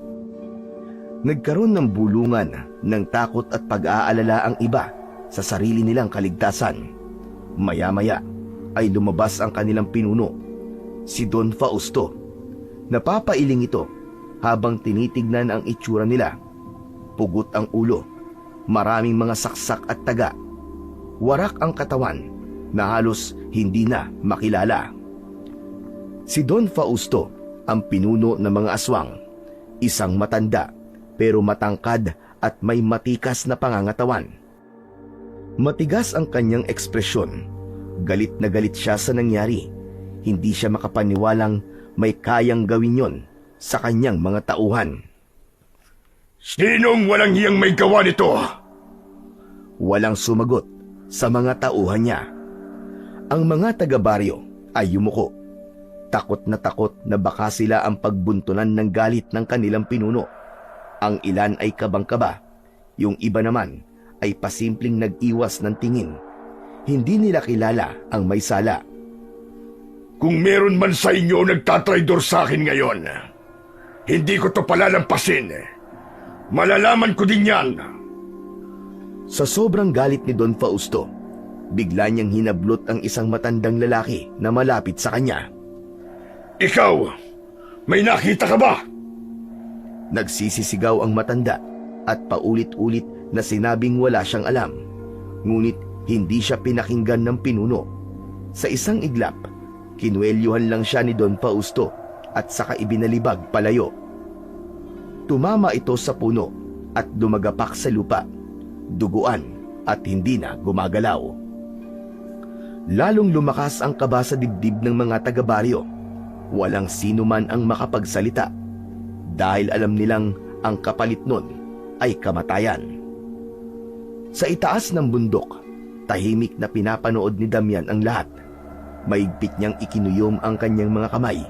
Nagkaroon ng bulungan ng takot at pag-aalala ang iba sa sarili nilang kaligtasan. Maya-maya ay lumabas ang kanilang pinuno, si Don Fausto. Napapailing ito habang tinitignan ang itsura nila. Pugot ang ulo, maraming mga saksak at taga. Warak ang katawan na halos hindi na makilala. Si Don Fausto ang pinuno ng mga aswang, isang matanda pero matangkad at may matikas na pangangatawan. Matigas ang kanyang ekspresyon. Galit na galit siya sa nangyari. Hindi siya makapaniwalang may kayang gawin yon sa kanyang mga tauhan. Sinong walang hiyang may gawa nito? Walang sumagot sa mga tauhan niya. Ang mga taga-baryo ay yumuko. Takot na baka sila ang pagbuntunan ng galit ng kanilang pinuno. Ang ilan ay kabang-kaba, yung iba naman ay pasimpleng nag-iwas ng tingin. Hindi nila kilala ang may sala. Kung meron man sa inyo nagtatraidor sa akin ngayon, hindi ko to palalampasin. Malalaman ko din yan. Sa sobrang galit ni Don Fausto, bigla niyang hinablot ang isang matandang lalaki na malapit sa kanya. Ikaw, may nakita ka ba? Nagsisisigaw ang matanda at paulit-ulit na sinabing wala siyang alam. Ngunit hindi siya pinakinggan ng pinuno. Sa isang iglap, kinuwelyuhan lang siya ni Don Fausto at saka ibinalibag palayo. Tumama ito sa puno at dumagapak sa lupa, duguan at hindi na gumagalaw. Lalong lumakas ang kaba sa dibdib ng mga taga-baryo. Walang sino man ang makapagsalita dahil alam nilang ang kapalit nun ay kamatayan. Sa itaas ng bundok, tahimik na pinapanood ni Damian ang lahat. Maigpit niyang ikinuyom ang kanyang mga kamay.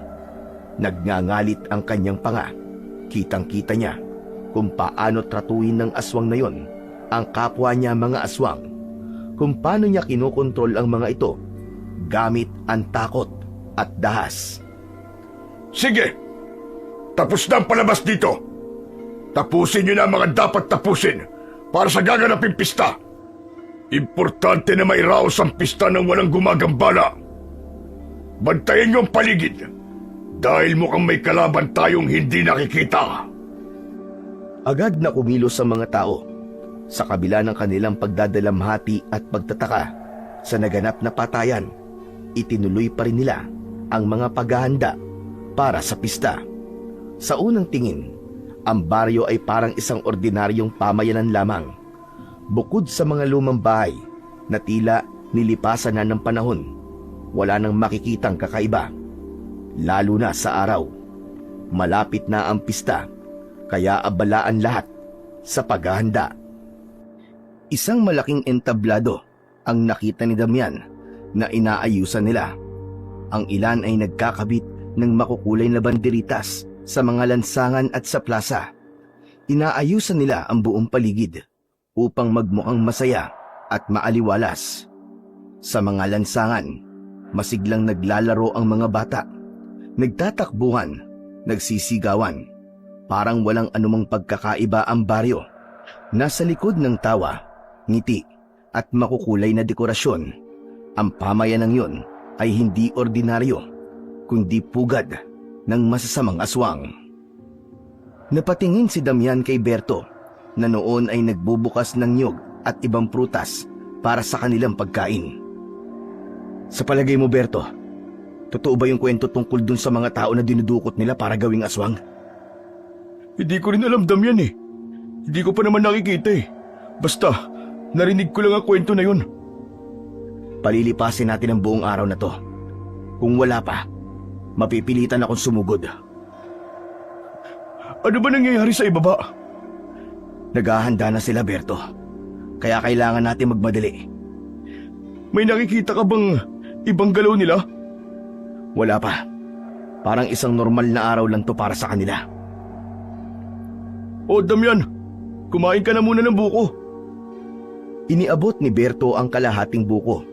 Nagngangalit ang kanyang panga. Kitang-kita niya kung paano tratuhin ng aswang na yon ang kapwa niya mga aswang. Kung paano niya kinokontrol ang mga ito gamit ang takot at dahas. Sige, tapos na ang palabas dito. Tapusin niyo na ang mga dapat tapusin para sa gaganaping pista. Importante na mairaos ang pista ng walang gumagambala. Bantayan niyo ang paligid dahil mukhang may kalaban tayong hindi nakikita. Agad na kumilos ang mga tao. Sa kabila ng kanilang pagdadalamhati at pagtataka sa naganap na patayan, itinuloy pa rin nila ang mga paghahanda para sa pista. Sa unang tingin, ang baryo ay parang isang ordinaryong pamayanan lamang. Bukod sa mga lumang bahay na tila nilipasan na ng panahon, wala nang makikitang kakaiba. Lalo na sa araw. Malapit na ang pista, kaya abalaan lahat sa paghahanda. Isang malaking entablado ang nakita ni Damian na inaayusan nila. Ang ilan ay nagkakabit ng makukulay na banderitas sa mga lansangan at sa plaza. Inaayusan nila ang buong paligid upang magmukhang masaya at maaliwalas. Sa mga lansangan, masiglang naglalaro ang mga bata. Nagtatakbuhan, nagsisigawan. Parang walang anumang pagkakaiba ang baryo. Nasa likod ng tawa, ngiti at makukulay na dekorasyon, ang pamayanang yon ay hindi ordinaryo, kundi pugad ng masasamang aswang. Napatingin si Damian kay Berto na noon ay nagbubukas ng niyog at ibang prutas para sa kanilang pagkain. Sa palagay mo, Berto, totoo ba yung kwento tungkol dun sa mga tao na dinudukot nila para gawing aswang? Hindi ko rin alam, Damian eh. Hindi ko pa naman nakikita eh. Basta, narinig ko lang ang kwento na yun. Palilipasin natin ang buong araw na to. Kung wala pa, mapipilitan akong sumugod. Ano ba nangyayari sa ibaba? Naghahanda na sila, Berto. Kaya kailangan natin magmadali. May nakikita ka bang ibang galaw nila? Wala pa. Parang isang normal na araw lang to para sa kanila. O Damian, kumain ka na muna ng buko. Iniabot ni Berto ang kalahating buko.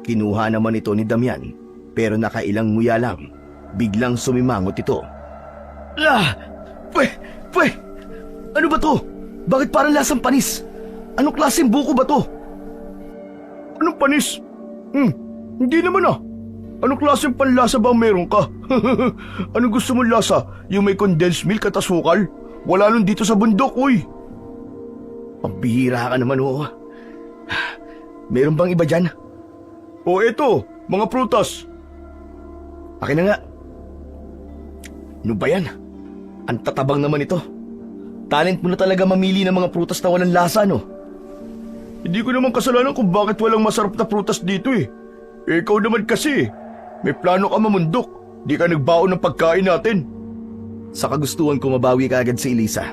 Kinuha naman ito ni Damian, pero nakailang nguya lang. Biglang sumimangot ito. Pwe! Ano ba to? Bakit parang lasang panis? Anong klaseng buko ba to? Anong panis? Hindi naman ah. Anong klaseng panlasa ba ang meron ka? Anong gusto mong lasa? Yung may condensed milk at asukal? Wala nun dito sa bundok, uy. Pambihira ka naman, oo. Meron bang iba dyan? O eto, mga prutas. Akin na nga. Ano ba yan? Ang tatabang naman ito. Talent mo na talaga mamili ng mga prutas na walang lasa, no? Hindi ko naman kasalanan kung bakit walang masarap na prutas dito eh. Ikaw naman kasi, may plano ka mamundok. Di ka nagbaon ng pagkain natin. Sa kagustuhan ko mabawi ka agad si Elisa.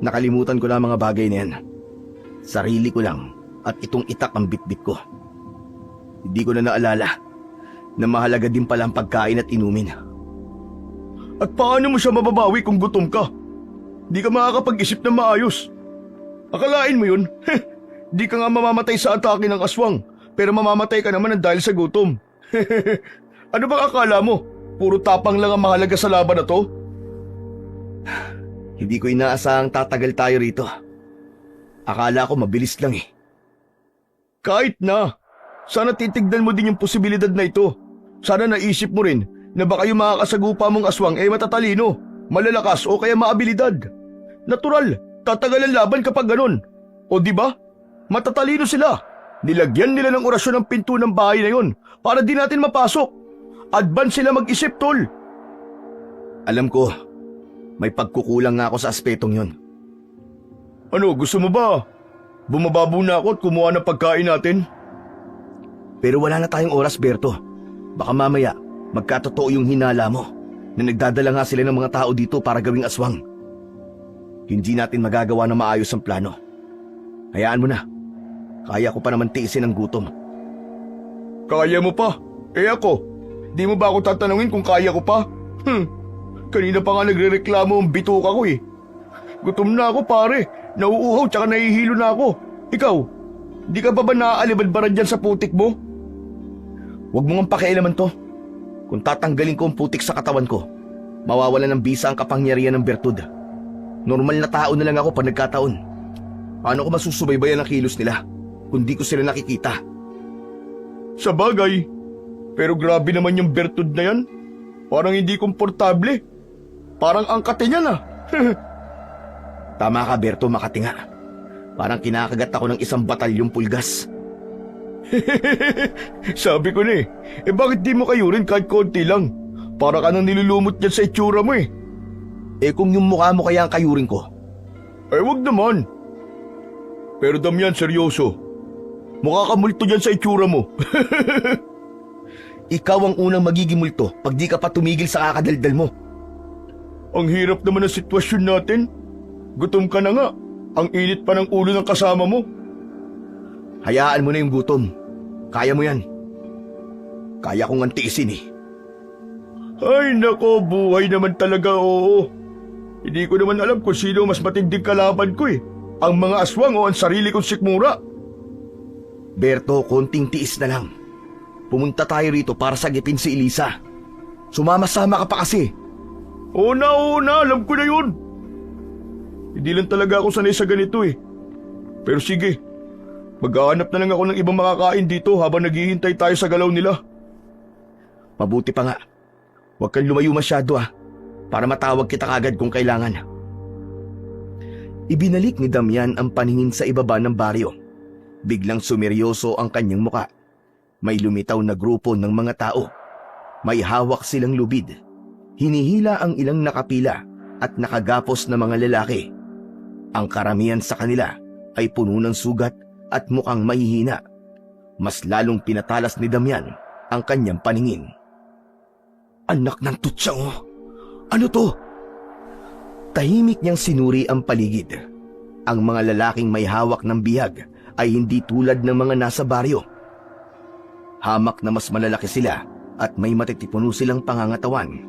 Nakalimutan ko na ang mga bagay na yan. Sarili ko lang at itong itak ang bitbit ko. Hindi ko na naalala na mahalaga din pala ang pagkain at inumin. At paano mo siya mababawi kung gutom ka? Di ka makakapag-isip na maayos. Akalain mo yun? Di ka nga mamamatay sa atake ng aswang, pero mamamatay ka naman dahil sa gutom. Ano bang akala mo? Puro tapang lang ang mahalaga sa laban na to? Hindi ko inaasahang tatagal tayo rito. Akala ko mabilis lang eh. Kahit na. Sana titignan mo din yung posibilidad na ito. Sana naisip mo rin na baka yung makakasagupa mong aswang ay matatalino, malalakas o kaya maabilidad. Natural, tatagal ang laban kapag ganun. O di ba? Matatalino sila. Nilagyan nila ng orasyon ang pinto ng bahay na yun para di natin mapasok. Advance sila mag-isip, tol. Alam ko, may pagkukulang nga ako sa aspetong yon. Ano, gusto mo ba? Bumababo na ako at kumuha ng pagkain natin? Pero wala na tayong oras, Berto. Baka mamaya, magkatotoo yung hinala mo na nagdadala nga sila ng mga tao dito para gawing aswang. Hindi natin magagawa na maayos ang plano. Hayaan mo na. Kaya ko pa naman tiisin ang gutom. Kaya mo pa? Eh ako, di mo ba ako tatanungin kung kaya ko pa? Kanina pa nga nagrereklamo ang bituka ko eh. Gutom na ako pare, nauuhaw tsaka nahihilo na ako. Ikaw, di ka pa ba naaalibadbaran dyan sa putik mo? Huwag mo nga pakialaman to. Kung tatanggalin ko ang putik sa katawan ko, mawawala ng bisa ang kapangyarihan ng bertud. Normal na tao na lang ako pag nagkataon. Paano ko masusubaybayan ang kilos nila kung di ko sila nakikita? Sa bagay, pero grabe naman yung bertud na yan. Parang hindi komportable. Parang angkate niya na. Tama ka, Berto, makatinga. Parang kinakagat ako ng isang batalyong pulgas. Sabi ko na eh, bakit di mo kayo rin kahit konti lang? Para ka nang nilulumot dyan sa itsura mo eh. Eh kung yung mukha mo kaya ang kayurin ko? Eh wag naman. Pero Damian, seryoso. Mukha ka multo dyan sa itsura mo. Ikaw ang unang magiging multo pag di ka pa tumigil sa kakadaldal mo. Ang hirap naman ng sitwasyon natin. Gutom ka na nga. Ang init pa ng ulo ng kasama mo. Hayaan mo na yung gutom. Kaya mo yan. Kaya kong antiisin eh. Ay nako, buhay naman talaga, oo. Hindi ko naman alam kung sino mas matinding kalaban ko eh. Ang mga aswang o ang sarili kong sikmura. Berto, konting tiis na lang. Pumunta tayo rito para sagipin si Elisa. Sumama-sama ka pa kasi. Oo na, alam ko na yun. Hindi lang talaga ako sanay sa ganito eh. Pero sige, maghahanap na lang ako ng ibang makakain dito habang naghihintay tayo sa galaw nila. Mabuti pa nga. Huwag kang lumayo masyado para matawag kita kagad kung kailangan. Ibinalik ni Damian ang paningin sa ibaba ng baryo. Biglang sumeryoso ang kanyang muka. May lumitaw na grupo ng mga tao. May hawak silang lubid. Hinihila ang ilang nakapila at nakagapos na mga lalaki. Ang karamihan sa kanila ay puno ng sugat at mukhang mahihina. Mas lalong pinatalas ni Damian ang kanyang paningin. Anak ng tutsang, ano to? Tahimik niyang sinuri ang paligid. Ang mga lalaking may hawak ng bihag ay hindi tulad ng mga nasa baryo. Hamak na mas malalaki sila at may matitipuno silang pangangatawan.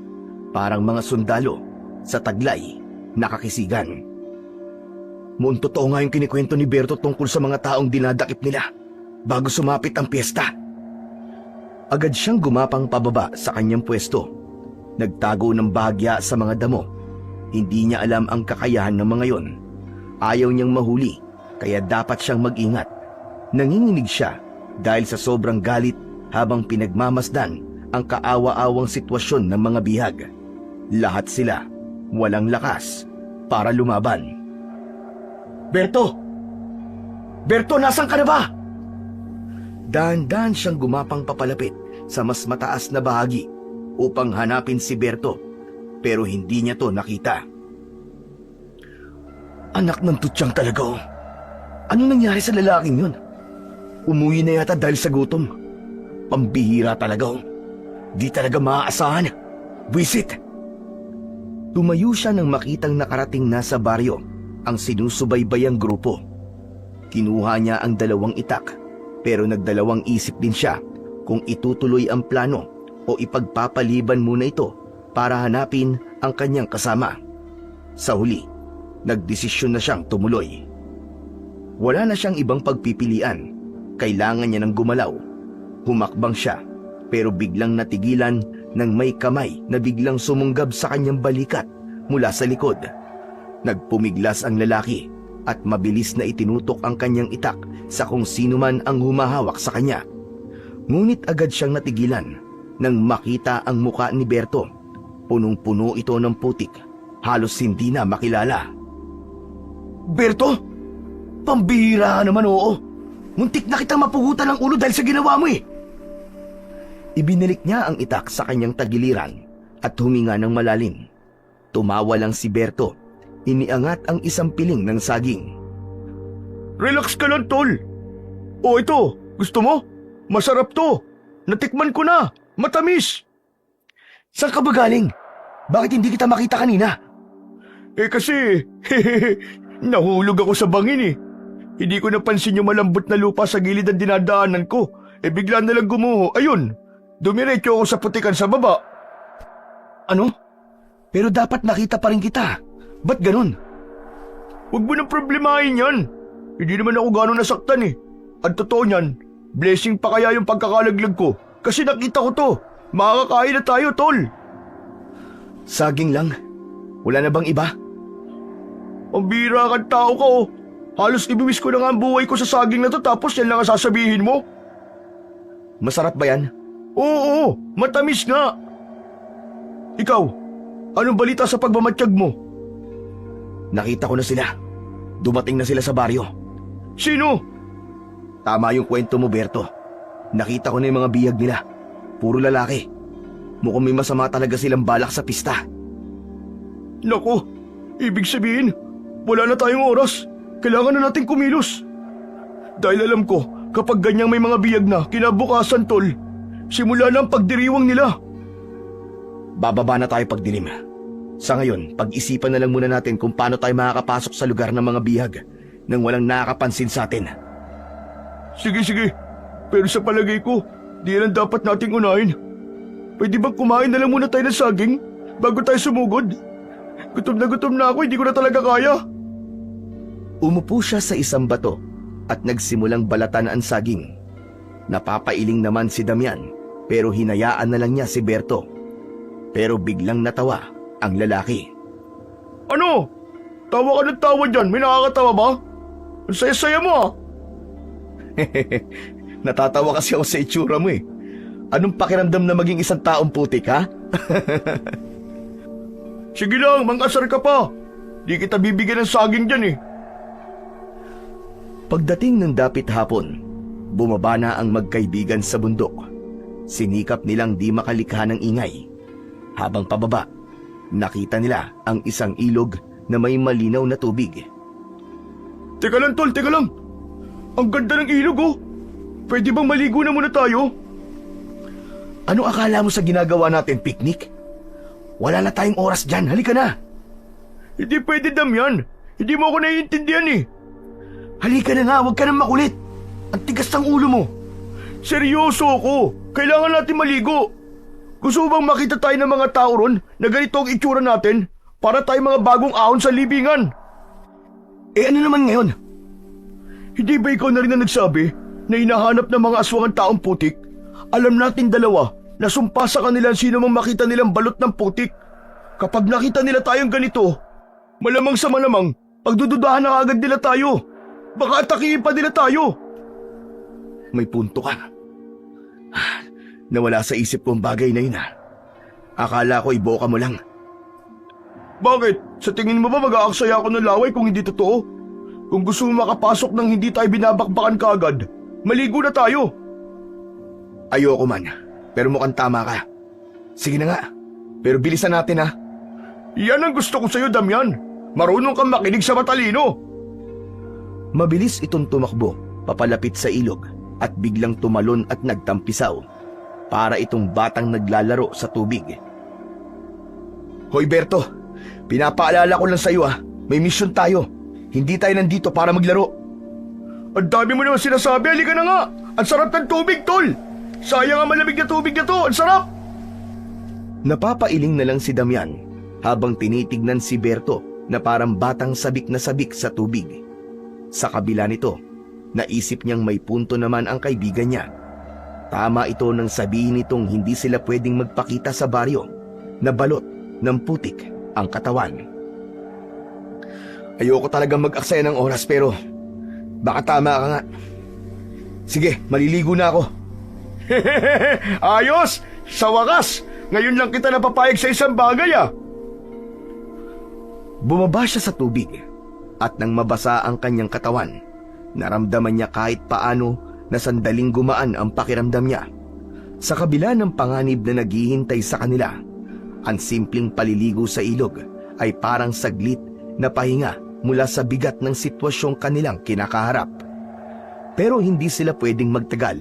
Parang mga sundalo sa taglay nakakisigan. Mukhang totoo nga yung kinikwento ni Berto tungkol sa mga taong dinadakip nila bago sumapit ang piyesta. Agad siyang gumapang pababa sa kanyang pwesto. Nagtago ng bahagya sa mga damo. Hindi niya alam ang kakayahan ng mga yon. Ayaw niyang mahuli, kaya dapat siyang mag-ingat. Nanginginig siya dahil sa sobrang galit habang pinagmamasdan ang kaawa-awang sitwasyon ng mga bihag. Lahat sila walang lakas para lumaban. Berto! Berto, nasan ka na ba? Dahan-dahan siyang gumapang papalapit sa mas mataas na bahagi upang hanapin si Berto, pero hindi niya to nakita. Anak ng tutyang talaga, oh. Ano nangyari sa lalaking yun? Umuwi na yata dahil sa gutom. Pambihira talaga, oh. Di talaga maaasahan. Visit! Tumayo siya nang makitang nakarating na sa baryo ang sinusubaybayang grupo. Kinuha niya ang 2 itak, pero nagdalawang isip din siya kung itutuloy ang plano o ipagpapaliban muna ito para hanapin ang kanyang kasama. Sa huli, nagdesisyon na siyang tumuloy. Wala na siyang ibang pagpipilian. Kailangan niya ng gumalaw. Humakbang siya, pero biglang natigilan nang may kamay na biglang sumunggab sa kanyang balikat mula sa likod. Nagpumiglas ang lalaki at mabilis na itinutok ang kanyang itak sa kung sino man ang humahawak sa kanya. Ngunit agad siyang natigilan nang makita ang muka ni Berto. Punong-puno ito ng putik, halos hindi na makilala. Berto! Pambihira ka naman, oo. Muntik na kitang mapugutan ng ulo dahil sa ginawa mo, eh. Ibinalik niya ang itak sa kanyang tagiliran at huminga ng malalim. Tumawa lang si Berto. Iniangat ang isang piling ng saging. Relax ka lang, tol. O ito, gusto mo? Masarap to. Natikman ko na. Matamis. Saan ka ba galing? Bakit hindi kita makita kanina? Kasi, nahulog ako sa bangin eh. Hindi ko napansin yung malambot na lupa sa gilid ng dinadaanan ko. Bigla na lang gumuho. Ayun, dumiretso ako sa putikan sa baba. Ano? Pero dapat nakita pa rin kita. Ba't ganun? Huwag mo nang problemahin yan. Hindi naman ako gano'ng nasaktan eh. At totoo niyan, blessing pa kaya yung pagkakalaglag ko. Kasi nakita ko to. Makakakain na tayo, tol. Saging lang? Wala na bang iba? Ang bira kang tao ka, oh. Halos ibiwis ko na nga ang buhay ko sa saging na to tapos yan lang ang sasabihin mo. Masarap ba yan? Oo, matamis nga. Ikaw, anong balita sa pagmamatsyag mo? Nakita ko na sila. Dumating na sila sa baryo. Sino? Tama yung kwento mo, Berto. Nakita ko na yung mga bihag nila. Puro lalaki. Mukhang may masama talaga silang balak sa pista. Naku, ibig sabihin, wala na tayong oras. Kailangan na nating kumilos. Dahil alam ko, kapag ganyang may mga bihag na kinabukasan, tol, simula na ang pagdiriwang nila. Bababa na tayo pagdilim. Sa ngayon, pag-isipan na lang muna natin kung paano tayo makakapasok sa lugar ng mga bihag nang walang nakakapansin sa atin. Sige. Pero sa palagay ko, di yan ang dapat nating unahin. Pwede bang kumain na lang muna tayo ng saging bago tayo sumugod? Gutom na ako, hindi ko na talaga kaya. Umupo siya sa isang bato at nagsimulang balatan ang saging. Napapailing naman si Damian pero hinayaan na lang niya si Berto. Pero biglang natawa ang lalaki. Ano? Tawa ka ng tawa dyan, may nakakatawa ba? Ang saya-saya mo, ah. Natatawa kasi ako sa itsura mo eh. Anong pakiramdam na maging isang taong putik, ha? Sige lang, mang-asar ka pa. Di kita bibigyan ng saging dyan eh. Pagdating ng dapit hapon, bumaba na ang magkaibigan sa bundok. Sinikap nilang di makalikha ng ingay. Habang pababa, nakita nila ang isang ilog na may malinaw na tubig. Teka lang, tol, teka lang. Ang ganda ng ilog, oh. Pwede bang maligo na muna tayo? Ano akala mo sa ginagawa natin, picnic? Wala na tayong oras dyan, halika na. Hindi pwede, Damian. Hindi mo ako naiintindihan eh. Halika na nga, huwag ka nang makulit. Ang tigas ng ulo mo. Seryoso ako. Kailangan natin maligo. Gusto mo bang makita tayo ng mga tao ron na ganito ang itsura natin para tayo mga bagong ahon sa libingan? Ano naman ngayon? Hindi ba ikaw na rin na nagsabi na hinahanap ng mga aswang ang taong putik? Alam natin dalawa nasumpa sa kanila sino mang makita nilang balot ng putik. Kapag nakita nila tayong ganito, malamang sa malamang, pagdududahan na agad nila tayo. Baka atakihin pa nila tayo. May punto ka. Nawala sa isip ko ang bagay na yun Akala ko iboka mo lang. Bakit? Sa tingin mo ba mag-aaksaya ako ng laway kung hindi totoo? Kung gusto mo makapasok nang hindi tayo binabakbakan kaagad, maligo na tayo. Ayoko man, pero mukhang tama ka. Sige na nga, pero bilisan natin Yan ang gusto ko sa'yo, Damian. Marunong kang makinig sa matalino. Mabilis itong tumakbo, papalapit sa ilog at biglang tumalon at nagtampisaw. Para itong batang naglalaro sa tubig. Hoy Berto, pinapaalala ko lang sa'yo may mission tayo. Hindi tayo nandito para maglaro. Ang dami mo naman sinasabi, halika na nga. Ang sarap ng tubig, tol. Sayang ang malamig na tubig na to, ang sarap. Napapailing na lang si Damian habang tinitignan si Berto na parang batang sabik na sabik sa tubig. Sa kabila nito, naisip niyang may punto naman ang kaibigan niya. Tama ito nang sabihin nitong hindi sila pwedeng magpakita sa baryo na balot ng putik ang katawan. Ayoko talagang mag-aksaya ng oras pero baka tama ka nga. Sige, maliligo na ako. Ayos! Sa wakas, ngayon lang kita napapayag sa isang bagay Bumaba siya sa tubig at nang mabasa ang kanyang katawan, naramdaman niya kahit paano na sandaling gumaan ang pakiramdam niya. Sa kabila ng panganib na naghihintay sa kanila, ang simpleng paliligo sa ilog ay parang saglit na pahinga mula sa bigat ng sitwasyong kanilang kinakaharap. Pero hindi sila pwedeng magtagal.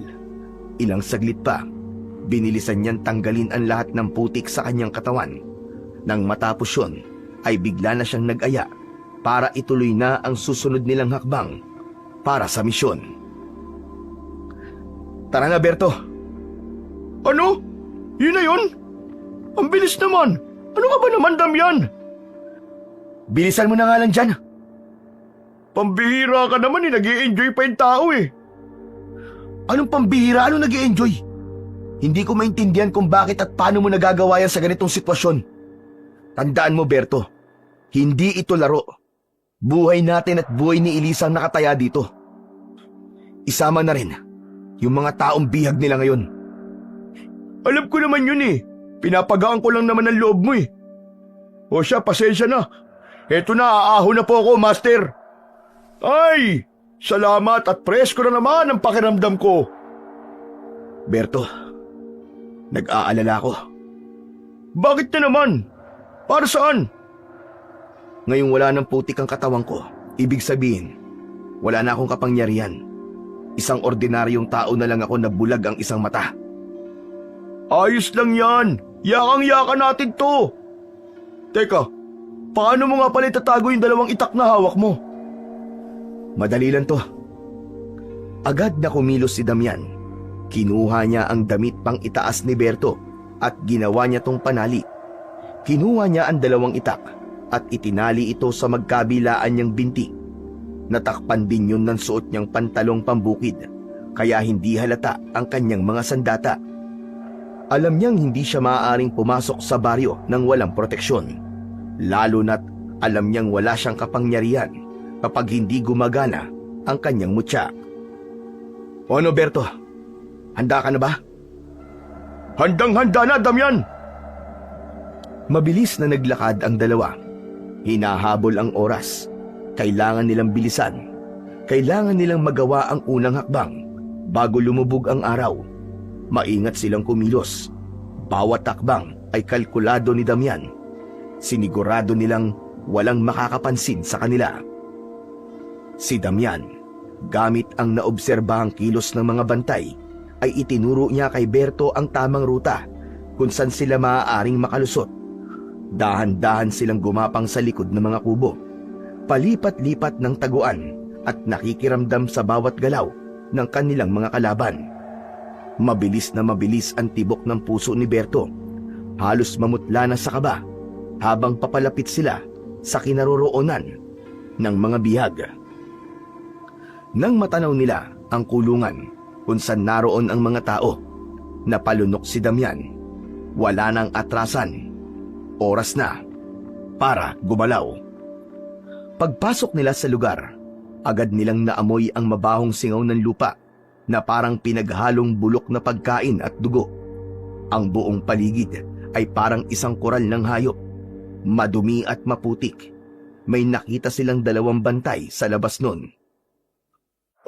Ilang saglit pa, binilisan niyang tanggalin ang lahat ng putik sa kanyang katawan. Nang matapos yun, ay bigla na siyang nag-aya para ituloy na ang susunod nilang hakbang para sa misyon. Tara na, Berto. Ano? Yun na yun? Ang bilis naman. Ano ka ba naman, Damian? Bilisan mo na nga lang dyan. Pambihira ka naman nag-i-enjoy pa yung tao Anong pambihira? Anong nag-i-enjoy? Hindi ko maintindihan kung bakit at paano mo nagagawa yan sa ganitong sitwasyon. Tandaan mo, Berto, hindi ito laro. Buhay natin at buhay ni Elisa ang nakataya dito. Isama na rin yung mga taong bihag nila ngayon. Alam ko naman yun Pinapagaan ko lang naman ang loob mo O siya, pasensya na. Eto na, aahon na po ako, Master. Ay, salamat at presko na naman ang pakiramdam ko. Berto, nag-aalala ko. Bakit na naman? Para saan? Ngayong wala ng putik ang katawan ko, ibig sabihin, wala na akong kapangyarihan. Isang ordinaryong tao na lang ako na bulag ang isang mata. Ayos lang yan. Yakang-yaka natin to. Teka, paano mo nga pala itatago yung dalawang itak na hawak mo? Madali lang to. Agad na kumilos si Damian. Kinuha niya ang damit pang itaas ni Berto at ginawa niya tong panali. Kinuha niya ang dalawang itak at itinali ito sa magkabilaan niyang binti. Natakpan din yun ng suot niyang pantalong pambukid, kaya hindi halata ang kanyang mga sandata. Alam niyang hindi siya maaaring pumasok sa baryo nang walang proteksyon, lalo na't alam niyang wala siyang kapangyarihan kapag hindi gumagana ang kanyang mutya. Ano, Berto? Handa ka na ba? Handang-handa na, Damian! Mabilis na naglakad ang dalawa. Hinahabol ang oras. Kailangan nilang bilisan. Kailangan nilang magawa ang unang hakbang bago lumubog ang araw. Maingat silang kumilos. Bawat hakbang ay kalkulado ni Damian. Sinigurado nilang walang makakapansin sa kanila. Si Damian, gamit ang naobserbahang kilos ng mga bantay, ay itinuro niya kay Berto ang tamang ruta kung saan sila maaaring makalusot. Dahan-dahan silang gumapang sa likod ng mga kubo, palipat-lipat ng taguan at nakikiramdam sa bawat galaw ng kanilang mga kalaban. Mabilis na mabilis ang tibok ng puso ni Berto. Halos mamutla na sa kaba habang papalapit sila sa kinaroroonan ng mga bihag. Nang matanaw nila ang kulungan kung saan naroon ang mga tao, Napalunok si Damian. Wala nang atrasan. Oras na para gumalaw. Pagpasok nila sa lugar, agad nilang naamoy ang mabahong singaw ng lupa na parang pinaghalong bulok na pagkain at dugo. Ang buong paligid ay parang isang koral ng hayop, madumi at maputik. May nakita silang 2 bantay sa labas nun.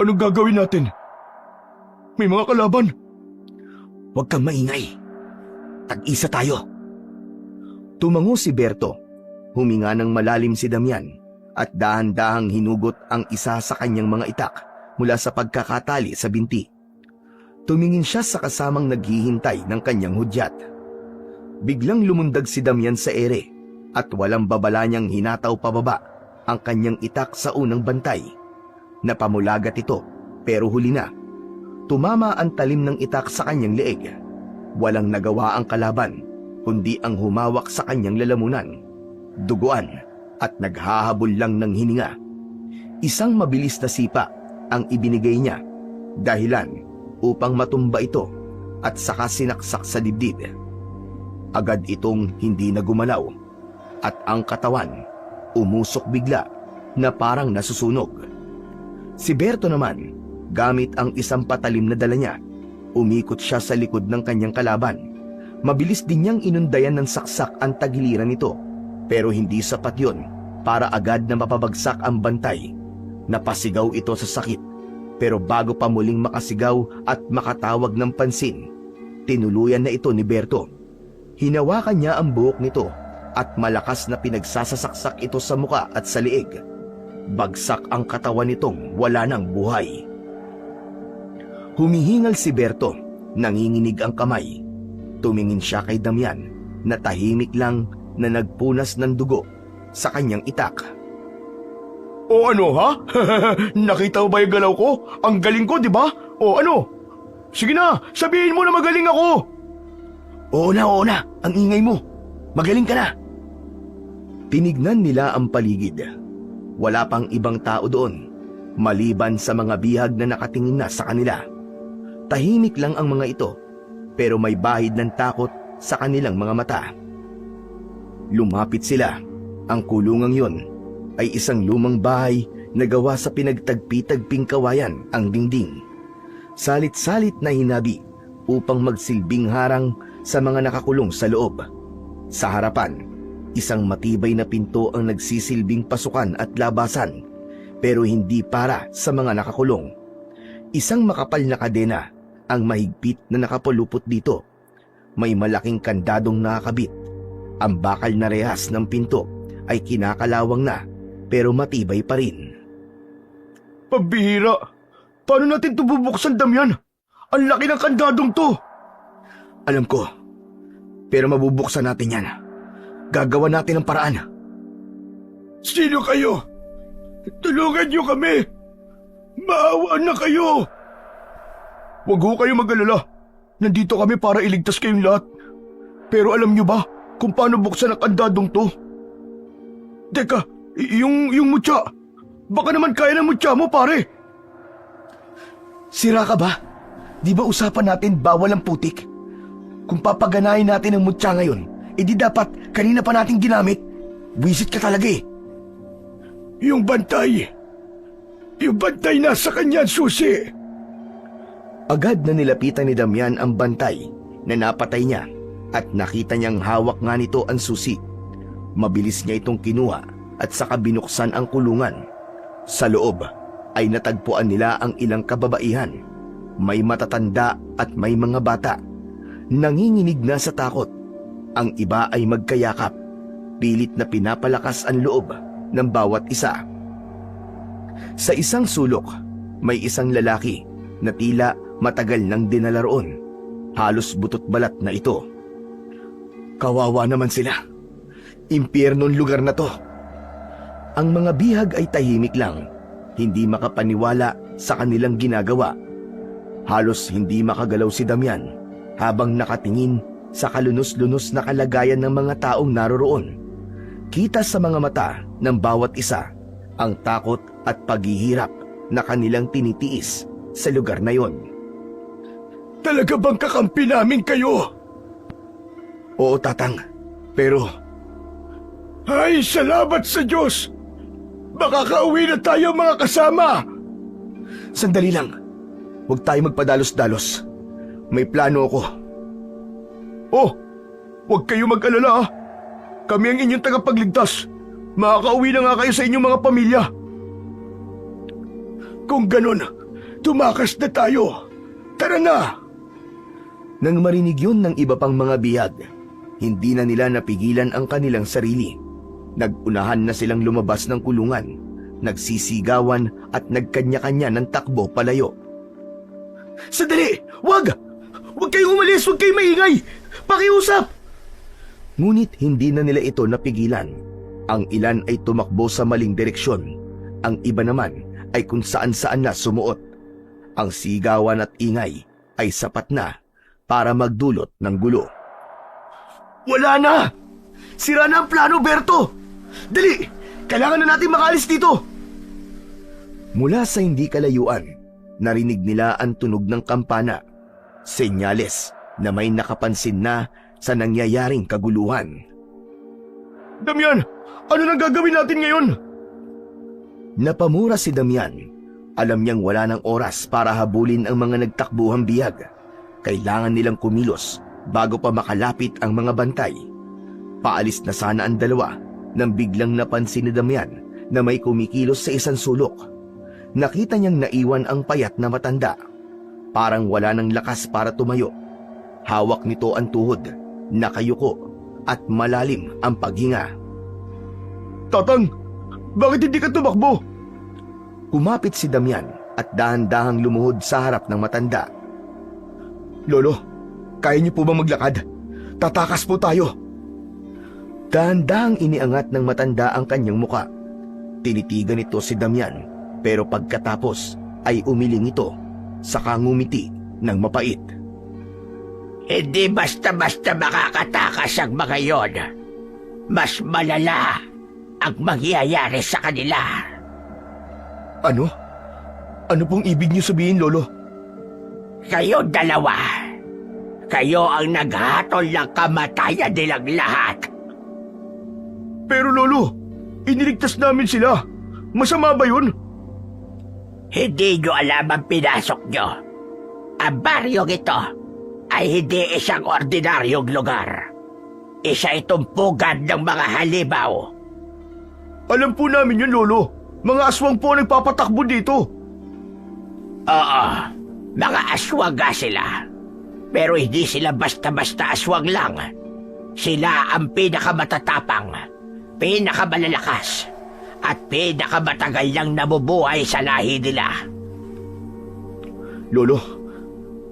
Anong gagawin natin? May mga kalaban. Huwag kang maingay. Tag-isa tayo. Tumango si Berto. Huminga ng malalim si Damian at dahan-dahang hinugot ang isa sa kanyang mga itak mula sa pagkakatali sa binti. Tumingin siya sa kasamang naghihintay ng kanyang hudyat. Biglang lumundag si Damian sa ere at walang babala niyang hinataw pababa ang kanyang itak sa unang bantay. Napamulagat ito pero huli na. Tumama ang talim ng itak sa kanyang leeg. Walang nagawa ang kalaban kundi ang humawak sa kanyang lalamunan, duguan at naghahabol lang ng hininga. Isang mabilis na sipa ang ibinigay niya, dahilan upang matumba ito at saka sinaksak sa dibdib. Agad itong hindi na gumalaw at ang katawan umusok bigla na parang nasusunog. Si Berto naman, gamit ang isang patalim na dala niya, umikot siya sa likod ng kanyang kalaban. Mabilis din niyang inundayan ng saksak ang tagiliran nito, pero hindi sapat yun para agad na mapabagsak ang bantay. Napasigaw ito sa sakit, pero bago pa muling makasigaw at makatawag ng pansin, tinuluyan na ito ni Berto. Hinawakan niya ang buhok nito at malakas na pinagsasasaksak ito sa muka at sa liig. Bagsak ang katawan nitong wala ng buhay. Humihingal si Berto, nanginginig ang kamay. Tumingin siya kay Damian na tahimik lang na nagpunas ng dugo sa kanyang itak. O ano ha? Nakita mo ba yung galaw ko? Ang galing ko, di ba? O ano? Sige na, sabihin mo na magaling ako. Oo na, ang ingay mo. Magaling ka na. Tinignan nila ang paligid. Wala pang ibang tao doon, maliban sa mga bihag na nakatingin na sa kanila. Tahimik lang ang mga ito, pero may bahid ng takot sa kanilang mga mata. Lumapit sila. Ang kulungang yon ay isang lumang bahay na gawa sa pinagtagpi-tagping kawayan ang dingding. Salit-salit na hinabi upang magsilbing harang sa mga nakakulong sa loob. Sa harapan, isang matibay na pinto ang nagsisilbing pasukan at labasan, pero hindi para sa mga nakakulong. Isang makapal na kadena ang mahigpit na nakapulupot dito. May malaking kandadong nakakabit. Ang bakal na rehas ng pinto ay kinakalawang na, pero matibay pa rin. Pambihira! Paano natin ito bubuksan, Damian? Ang laki ng kandadong to! Alam ko, pero mabubuksan natin yan. Gagawa natin ang paraan. Sino kayo? Tulungan niyo kami! Maawa na kayo! Huwag ho kayo mag-alala. Nandito kami para iligtas kayong lahat. Pero alam niyo ba kung paano buksan ang kandadong to? Teka, yung mutya. Baka naman kaya ng mutya mo, pare. Sira ka ba? Di ba usapan natin bawal ang putik? Kung papaganahin natin ang mutya ngayon, edi dapat kanina pa natin ginamit. Wisit ka talaga eh. Yung bantay nasa kanya, susi. Agad na nilapitan ni Damian ang bantay na napatay niya at nakita niyang hawak nga nito ang susi. Mabilis niya itong kinuha at saka binuksan ang kulungan. Sa loob ay natagpuan nila ang ilang kababaihan. May matatanda at may mga bata. Nanginginig na sa takot. Ang iba ay magkayakap. Pilit na pinapalakas ang loob ng bawat isa. Sa isang sulok, may isang lalaki na tila matagal nang dinala roon. Halos butot balat na ito. Kawawa naman sila. Impyernong lugar na to. Ang mga bihag ay tahimik lang, hindi makapaniwala sa kanilang ginagawa. Halos hindi makagalaw si Damian habang nakatingin sa kalunos-lunos na kalagayan ng mga taong naroroon. Kita sa mga mata ng bawat isa ang takot at paghihirap na kanilang tinitiis sa lugar na yon. Talaga bang kakampi namin kayo? Oo, Tatang. Pero Ay, salamat sa Diyos! Makakauwi na tayo mga kasama! sandali lang. Huwag tayo magpadalos-dalos. May plano ako. Oh, huwag kayo mag-alala ah. Kami ang inyong tagapagligtas. Makakauwi na nga kayo sa inyong mga pamilya. Kung ganun, tumakas na tayo. Tara na! Nang marinig yun ng iba pang mga bihag, hindi na nila napigilan ang kanilang sarili. Nagunahan na silang lumabas ng kulungan, nagsisigawan at nagkanya-kanya ng takbo palayo. Sandali! Wag! Huwag kayong umalis! Huwag kayong maingay! Pakiusap! Ngunit hindi na nila ito napigilan. Ang ilan ay tumakbo sa maling direksyon. Ang iba naman ay kung saan-saan na sumuot. Ang sigawan at ingay ay sapat na para magdulot ng gulo. Wala na! Sira na ang plano, Berto! Dali! Kailangan na natin makaalis dito! Mula sa hindi kalayuan, narinig nila ang tunog ng kampana. Senyales na may nakapansin na sa nangyayaring kaguluhan. Damian! Ano nang gagawin natin ngayon? Napamura si Damian. Alam niyang wala ng oras para habulin ang mga nagtakbuhang biyag. Kailangan nilang kumilos bago pa makalapit ang mga bantay. Paalis na sana ang dalawa nang biglang napansin ni Damian na may kumikilos sa isang sulok. Nakita niyang naiwan ang payat na matanda. Parang wala ng lakas para tumayo. Hawak nito ang tuhod, nakayuko at malalim ang paghinga. Tatang, bakit hindi ka tumakbo? Kumapit si Damian at dahan-dahang lumuhod sa harap ng matanda. Lolo, kaya niyo po bang maglakad? Tatakas po tayo. Dahan-dahang iniangat ng matanda ang kanyang muka. Tinitigan ito si Damian, pero pagkatapos ay umiling ito, saka ngumiti ng mapait. Hindi basta-basta makakatakas ang mga yon. Mas malala ang mangyayari sa kanila. Ano? Ano pong ibig niyo sabihin, Lolo? Kayo dalawa. Kayo ang naghatol ng kamatayan nilang lahat. Pero Lolo, iniligtas namin sila. Masama ba yun? Hindi nyo alam ang pinasok nyo. Ang baryong ito ay hindi isang ordinaryong lugar. Isa itong pugad ng mga halimaw. Alam po namin yun, Lolo. Mga aswang po ang nagpapatakbo dito. Oo, mga aswang nga sila. Pero hindi sila basta-basta aswang lang. Sila ang pinakamatatapang, pinakamalalakas, at pinakamatagal nang nabubuhay sa lahi nila. Lolo,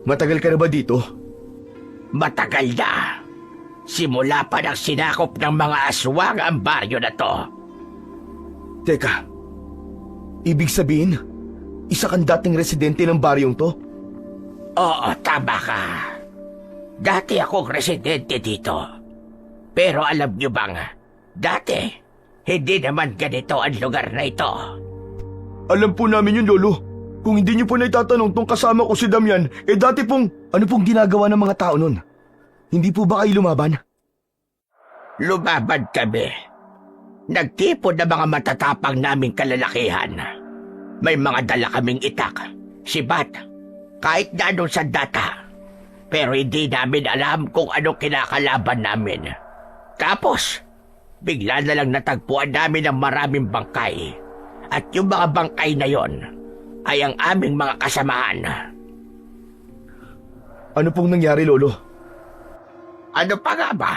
matagal ka na ba dito? Matagal na. Simula pa nang sinakop ng mga aswang ang baryo na to. Teka, ibig sabihin, isa kang dating residente ng baryong to? Oo, tama ka. Dati akong residente dito. Pero alam niyo bang, dati, hindi naman ganito ang lugar na ito. Alam po namin yun, Lolo. Kung hindi niyo po na itatanong tong kasama ko si Damian, dati pong... Ano pong ginagawa ng mga tao nun? Hindi po ba kayo lumaban? Lumaban kami. Nagtipon ng mga matatapang naming kalalakihan. May mga dala kaming itak, sibat, kahit na anong sandata. Pero hindi namin alam kung anong kinakalaban namin. Tapos, bigla na lang natagpuan namin ang maraming bangkay. At yung mga bangkay na yon ay ang aming mga kasamahan. Ano pong nangyari, Lolo? Ano pa nga ba?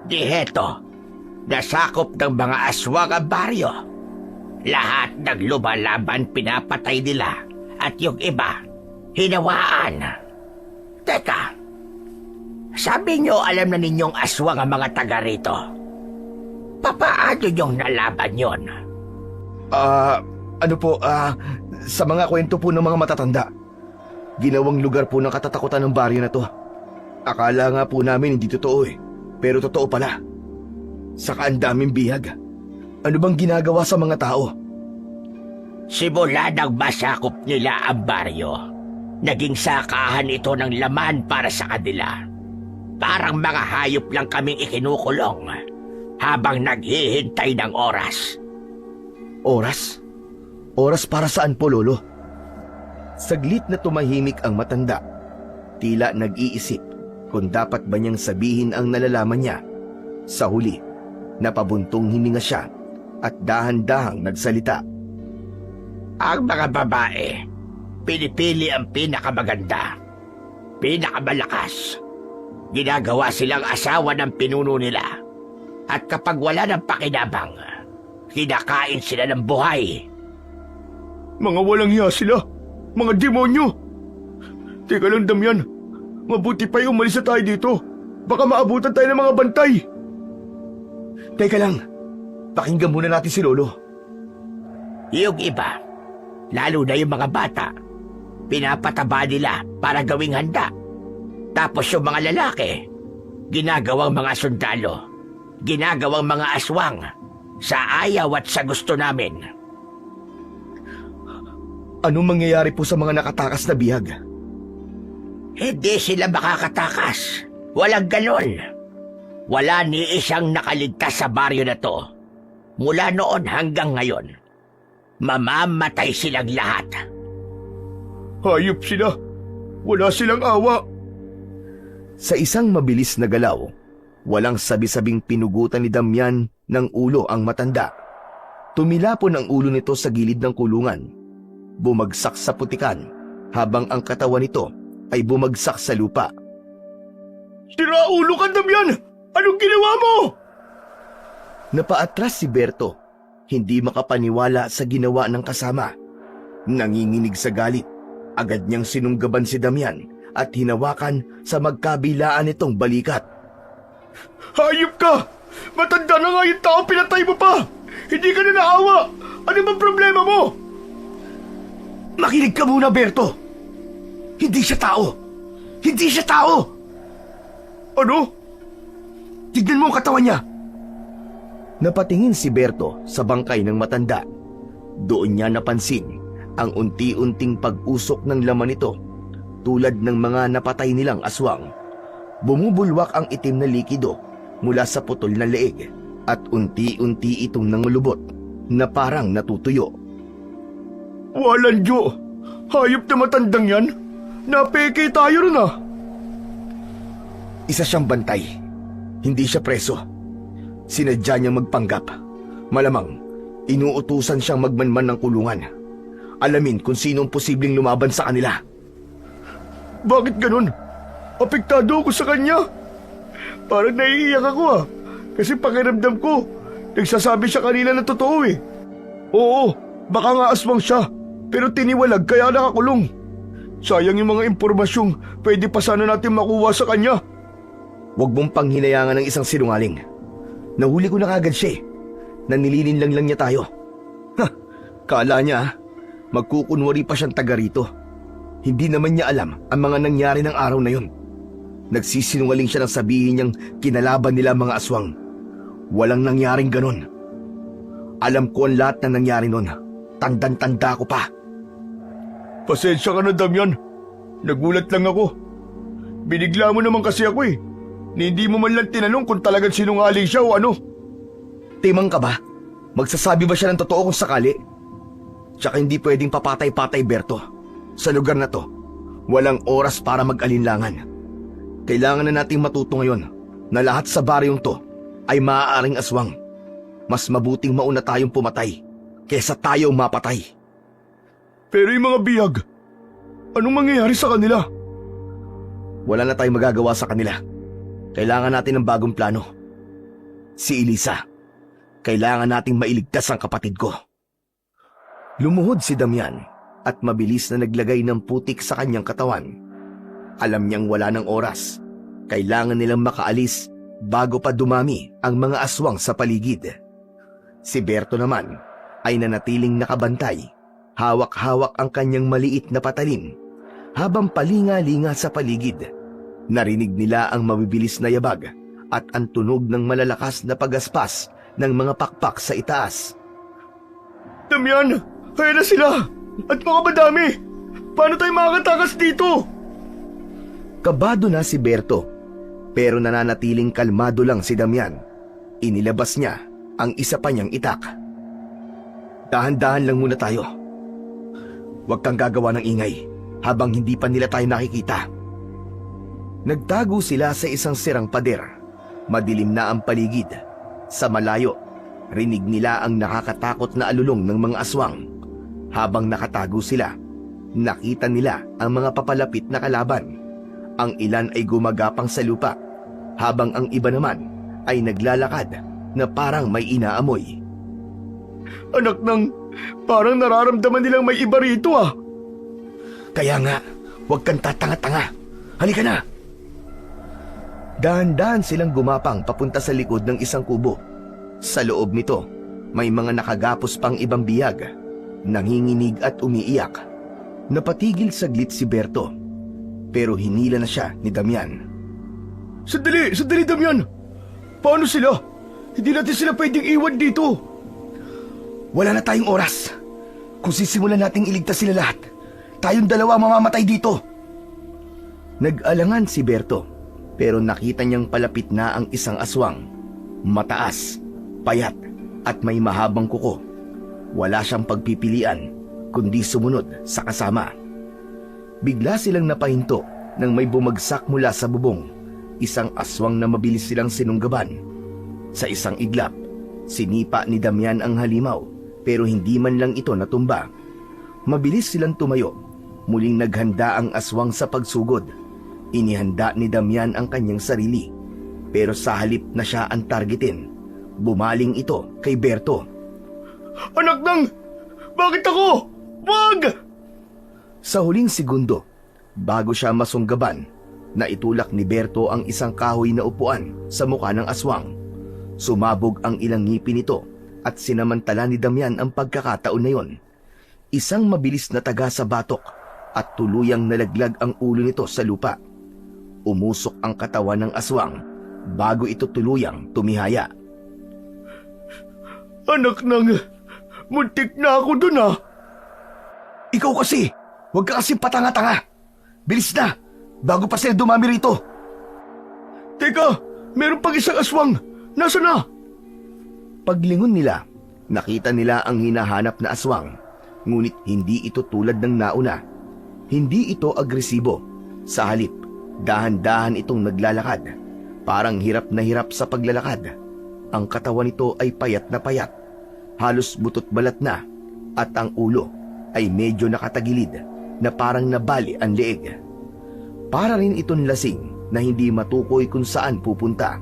Di heto, nasakop ng mga aswang ang baryo. Lahat ng lumalaban pinapatay nila at yung iba, hinawaan. Teka, sabi nyo alam na ninyong aswang ang mga taga rito. Papaano nyong nalaban yon? Sa mga kwento po ng mga matatanda. Ginawang lugar po ng katatakutan ng baryo na to. Akala nga po namin hindi totoo pero totoo pala. Saka ang daming bihag. Ano bang ginagawa sa mga tao? Simula nang masakop nila ang baryo, Naging sakahan ito ng laman para sa kanila. Parang mga hayop lang kaming ikinukulong habang naghihintay ng oras. Oras? Oras para saan po, Lolo? Saglit na tumahimik ang matanda. Tila nag-iisip kung dapat ba niyang sabihin ang nalalaman niya. Sa huli, napabuntong hininga siya at dahan-dahang nagsalita. Ang mga babae, pinipili ang pinakamaganda, pinakamalakas. Ginagawa silang asawa ng pinuno nila. At kapag wala ng pakinabang, kinakain sila ng buhay. Mga walang hiya sila. Mga demonyo. Teka lang, Damian. Mabuti pa yung umalis na tayo dito. Baka maabutan tayo ng mga bantay. Teka lang, pakinggan muna natin si Lolo. Yung iba, lalo na yung mga bata, pinapataba nila para gawing handa. Tapos yung mga lalaki, ginagawang mga sundalo, ginagawang mga aswang, sa ayaw at sa gusto namin. Anong mangyayari po sa mga nakatakas na bihag? Hindi sila makakatakas. Walang ganon. Wala ni isang nakaligtas sa baryo na to. Mula noon hanggang ngayon. Mamamatay silang lahat. Hayop sila. Wala silang awa. Sa isang mabilis na galaw, walang sabi-sabing pinugutan ni Damian ng ulo ang matanda. Tumilapon ang ulo nito sa gilid ng kulungan. Bumagsak sa putikan habang ang katawan nito ay bumagsak sa lupa. Sira ulo ka, Damian! Anong ginawa mo? Napaatras si Berto, hindi makapaniwala sa ginawa ng kasama. Nanginginig sa galit, agad niyang sinunggaban si Damian at hinawakan sa magkabilaan nitong balikat. Hayop ka! Matanda na nga yung tao, pinatay mo pa! Hindi ka na naawa! Ano bang problema mo? Makinig ka muna, Berto! Hindi siya tao! Hindi siya tao! Ano? Tignan mo ang katawan niya! Napatingin si Berto sa bangkay ng matanda. Doon niya napansin ang unti-unting pag-usok ng laman nito, tulad ng mga napatay nilang aswang. Bumubulwak ang itim na likido mula sa putol na leeg at unti-unti itong nangulubot na parang natutuyo. Walang Diyo! Hayop na matandang yan! Napeke tayo ron ah! Isa siyang bantay. Hindi siya preso. Sinadya niyang magpanggap. Malamang, inuutusan siyang magmanman ng kulungan. Alamin kung sinong posibleng lumaban sa kanila. Bakit ganun? Apektado ako sa kanya. Parang naiiyak ako ah. Kasi pakiramdam ko, nagsasabi siya kanina na totoo eh. Oo, baka nga aswang siya. Pero tiniwalag kaya nakakulong. Sayang yung mga impormasyong pwede pa sana natin makuha sa kanya. Huwag mong panghinayangan ng isang sinungaling. Nahuli ko na kagad siya eh. Nanilinin lang niya tayo. Kala niya magkukunwari pa siyang taga rito. Hindi naman niya alam ang mga nangyari ng araw na yon. Nagsisinungaling siya nang sabihin niyang kinalaban nila mga aswang. Walang nangyaring ganon. Alam ko ang lahat na nangyari nun. Tandang-tanda ko pa. Pasensya ka na, Damian. Nagulat lang ako. Binigla mo naman kasi ako eh. Hindi mo man lang tinanong kung talagang sinungaling siya o ano. Timang ka ba? Magsasabi ba siya ng totoo kung sakali? Tsaka hindi pwedeng papatay-patay, Berto. Sa lugar na to, walang oras para mag-alinlangan. Kailangan na nating matuto ngayon na lahat sa baryong to ay maaaring aswang. Mas mabuting mauna tayong pumatay kesa tayo mapatay. Pero yung mga bihag, anong mangyayari sa kanila? Wala na tayong magagawa sa kanila. Kailangan natin ng bagong plano. Si Elisa, kailangan nating mailigtas ang kapatid ko. Lumuhod si Damian at mabilis na naglagay ng putik sa kanyang katawan. Alam niyang wala ng oras. Kailangan nilang makaalis bago pa dumami ang mga aswang sa paligid. Si Berto naman ay nanatiling nakabantay. Hawak-hawak ang kanyang maliit na patalim. Habang palinga-linga sa paligid, narinig nila ang mabibilis na yabag at ang tunog ng malalakas na pagaspas ng mga pakpak sa itaas. Damian, kaya na sila! At mga madami! Paano tayo makakatakas dito? Kabado na si Berto, pero nananatiling kalmado lang si Damian. Inilabas niya ang isa pa niyang itak. Dahan-dahan lang muna tayo. Huwag kang gagawa ng ingay habang hindi pa nila tayo nakikita. Nagtago sila sa isang sirang pader. Madilim na ang paligid. Sa malayo, rinig nila ang nakakatakot na alulong ng mga aswang. Habang nakatago sila, nakita nila ang mga papalapit na kalaban. Ang ilan ay gumagapang sa lupa, habang ang iba naman ay naglalakad na parang may inaamoy. Anak ng, parang nararamdaman nilang may iba rito ah. Kaya nga, huwag kang tatanga-tanga. Halika na! Dahan-dahan silang gumapang papunta sa likod ng isang kubo. Sa loob nito, may mga nakagapos pang ibang biyag, nanginginig at umiiyak. Napatigil saglit si Berto, pero hinila na siya ni Damian. Sandali, Damian! Paano sila? Hindi natin sila pwedeng iwan dito. Wala na tayong oras. Kung sisimulan nating iligtas sila lahat, tayong dalawa mamamatay dito. Nag-alangan si Berto, pero nakita niyang palapit na ang isang aswang. Mataas, payat, at may mahabang kuko. Wala siyang pagpipilian, kundi sumunod sa kasama. Bigla silang napahinto nang may bumagsak mula sa bubong. Isang aswang na mabilis silang sinunggaban. Sa isang iglap, sinipa ni Damian ang halimaw, pero hindi man lang ito natumba. Mabilis silang tumayo. Muling naghanda ang aswang sa pagsugod. Inihanda ni Damian ang kanyang sarili. Pero sa halip na siya ang targetin, bumaling ito kay Berto. Anak ng, bakit ako? Wag! Sa huling segundo, bago siya masunggaban, naitulak ni Berto ang isang kahoy na upuan sa mukha ng aswang. Sumabog ang ilang ngipin nito at sinamantala ni Damian ang pagkakataon na yon. Isang mabilis na taga sa batok at tuluyang nalaglag ang ulo nito sa lupa. Umusok ang katawan ng aswang bago ito tuluyang tumihaya. Anak ng, muntik na ako dun ah. Ikaw kasi, huwag ka kasi patanga-tanga. Bilis na, bago pa sila dumami rito. Teka, meron pang isang aswang. Nasaan na? Paglingon nila, nakita nila ang hinahanap na aswang. Ngunit hindi ito tulad ng nauna. Hindi ito agresibo. Sa halip, dahan-dahan itong naglalakad. Parang hirap na hirap sa paglalakad. Ang katawan nito ay payat na payat. Halos butot balat na. At ang ulo ay medyo nakatagilid na parang nabali ang leeg. Para rin itong lasing na hindi matukoy kung saan pupunta.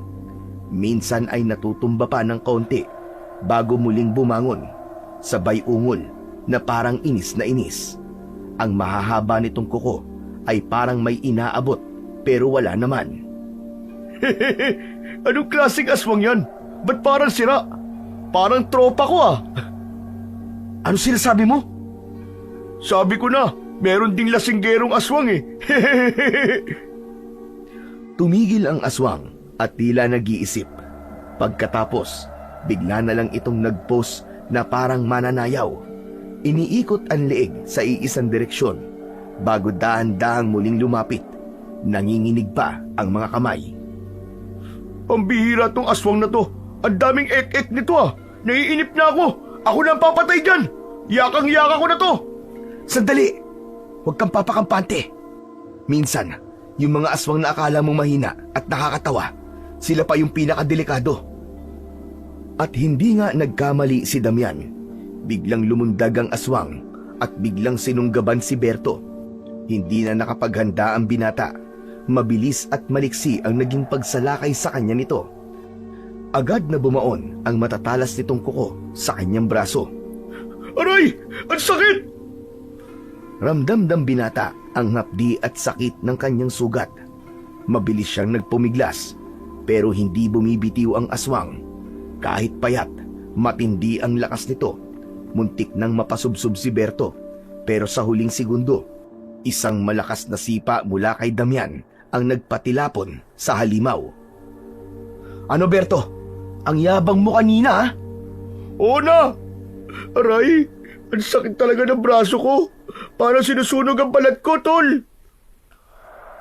Minsan ay natutumba pa ng kaunti bago muling bumangon. Sabay ungol na parang inis na inis. Ang mahahaba nitong kuko ay parang may inaabot pero wala naman. Anong klaseng aswang yan? Ba't parang sira? Parang tropa ko ah. Ano sinasabi mo? Sabi ko na, meron ding lasinggerong aswang eh. Tumigil ang aswang at tila nag-iisip. Pagkatapos, bigla na lang itong nag-pose na parang mananayaw. Iniikot ang leeg sa iisang direksyon bago dahan-dahang muling lumapit. Nanginginig pa ang mga kamay. Ang bihira tong aswang na to. Ang daming ek-ek nito ah. Naiinip na ako. Ako na ang papatay dyan. Yakang-yaka ko na to. Sandali! Huwag kang papakampante. Minsan, yung mga aswang na akala mong mahina at nakakatawa, sila pa yung pinakadelikado. At hindi nga nagkamali si Damian. Biglang lumundag ang aswang at biglang sinunggaban si Berto. Hindi na nakapaghanda ang binata. Mabilis at maliksi ang naging pagsalakay sa kanya nito. Agad na bumaon ang matatalas nitong kuko sa kanyang braso. Aray! Ang sakit! Ramdam ng binata ang hapdi at sakit ng kanyang sugat. Mabilis siyang nagpumiglas, pero hindi bumibitiw ang aswang. Kahit payat, matindi ang lakas nito. Muntik nang mapasubsob si Berto, pero sa huling segundo, isang malakas na sipa mula kay Damian ang nagpatilapon sa halimaw. Ano Berto? Ang yabang mo kanina ah? Oo na! Aray! Ang sakit talaga ng braso ko. Parang sinusunog ang balat ko, tol.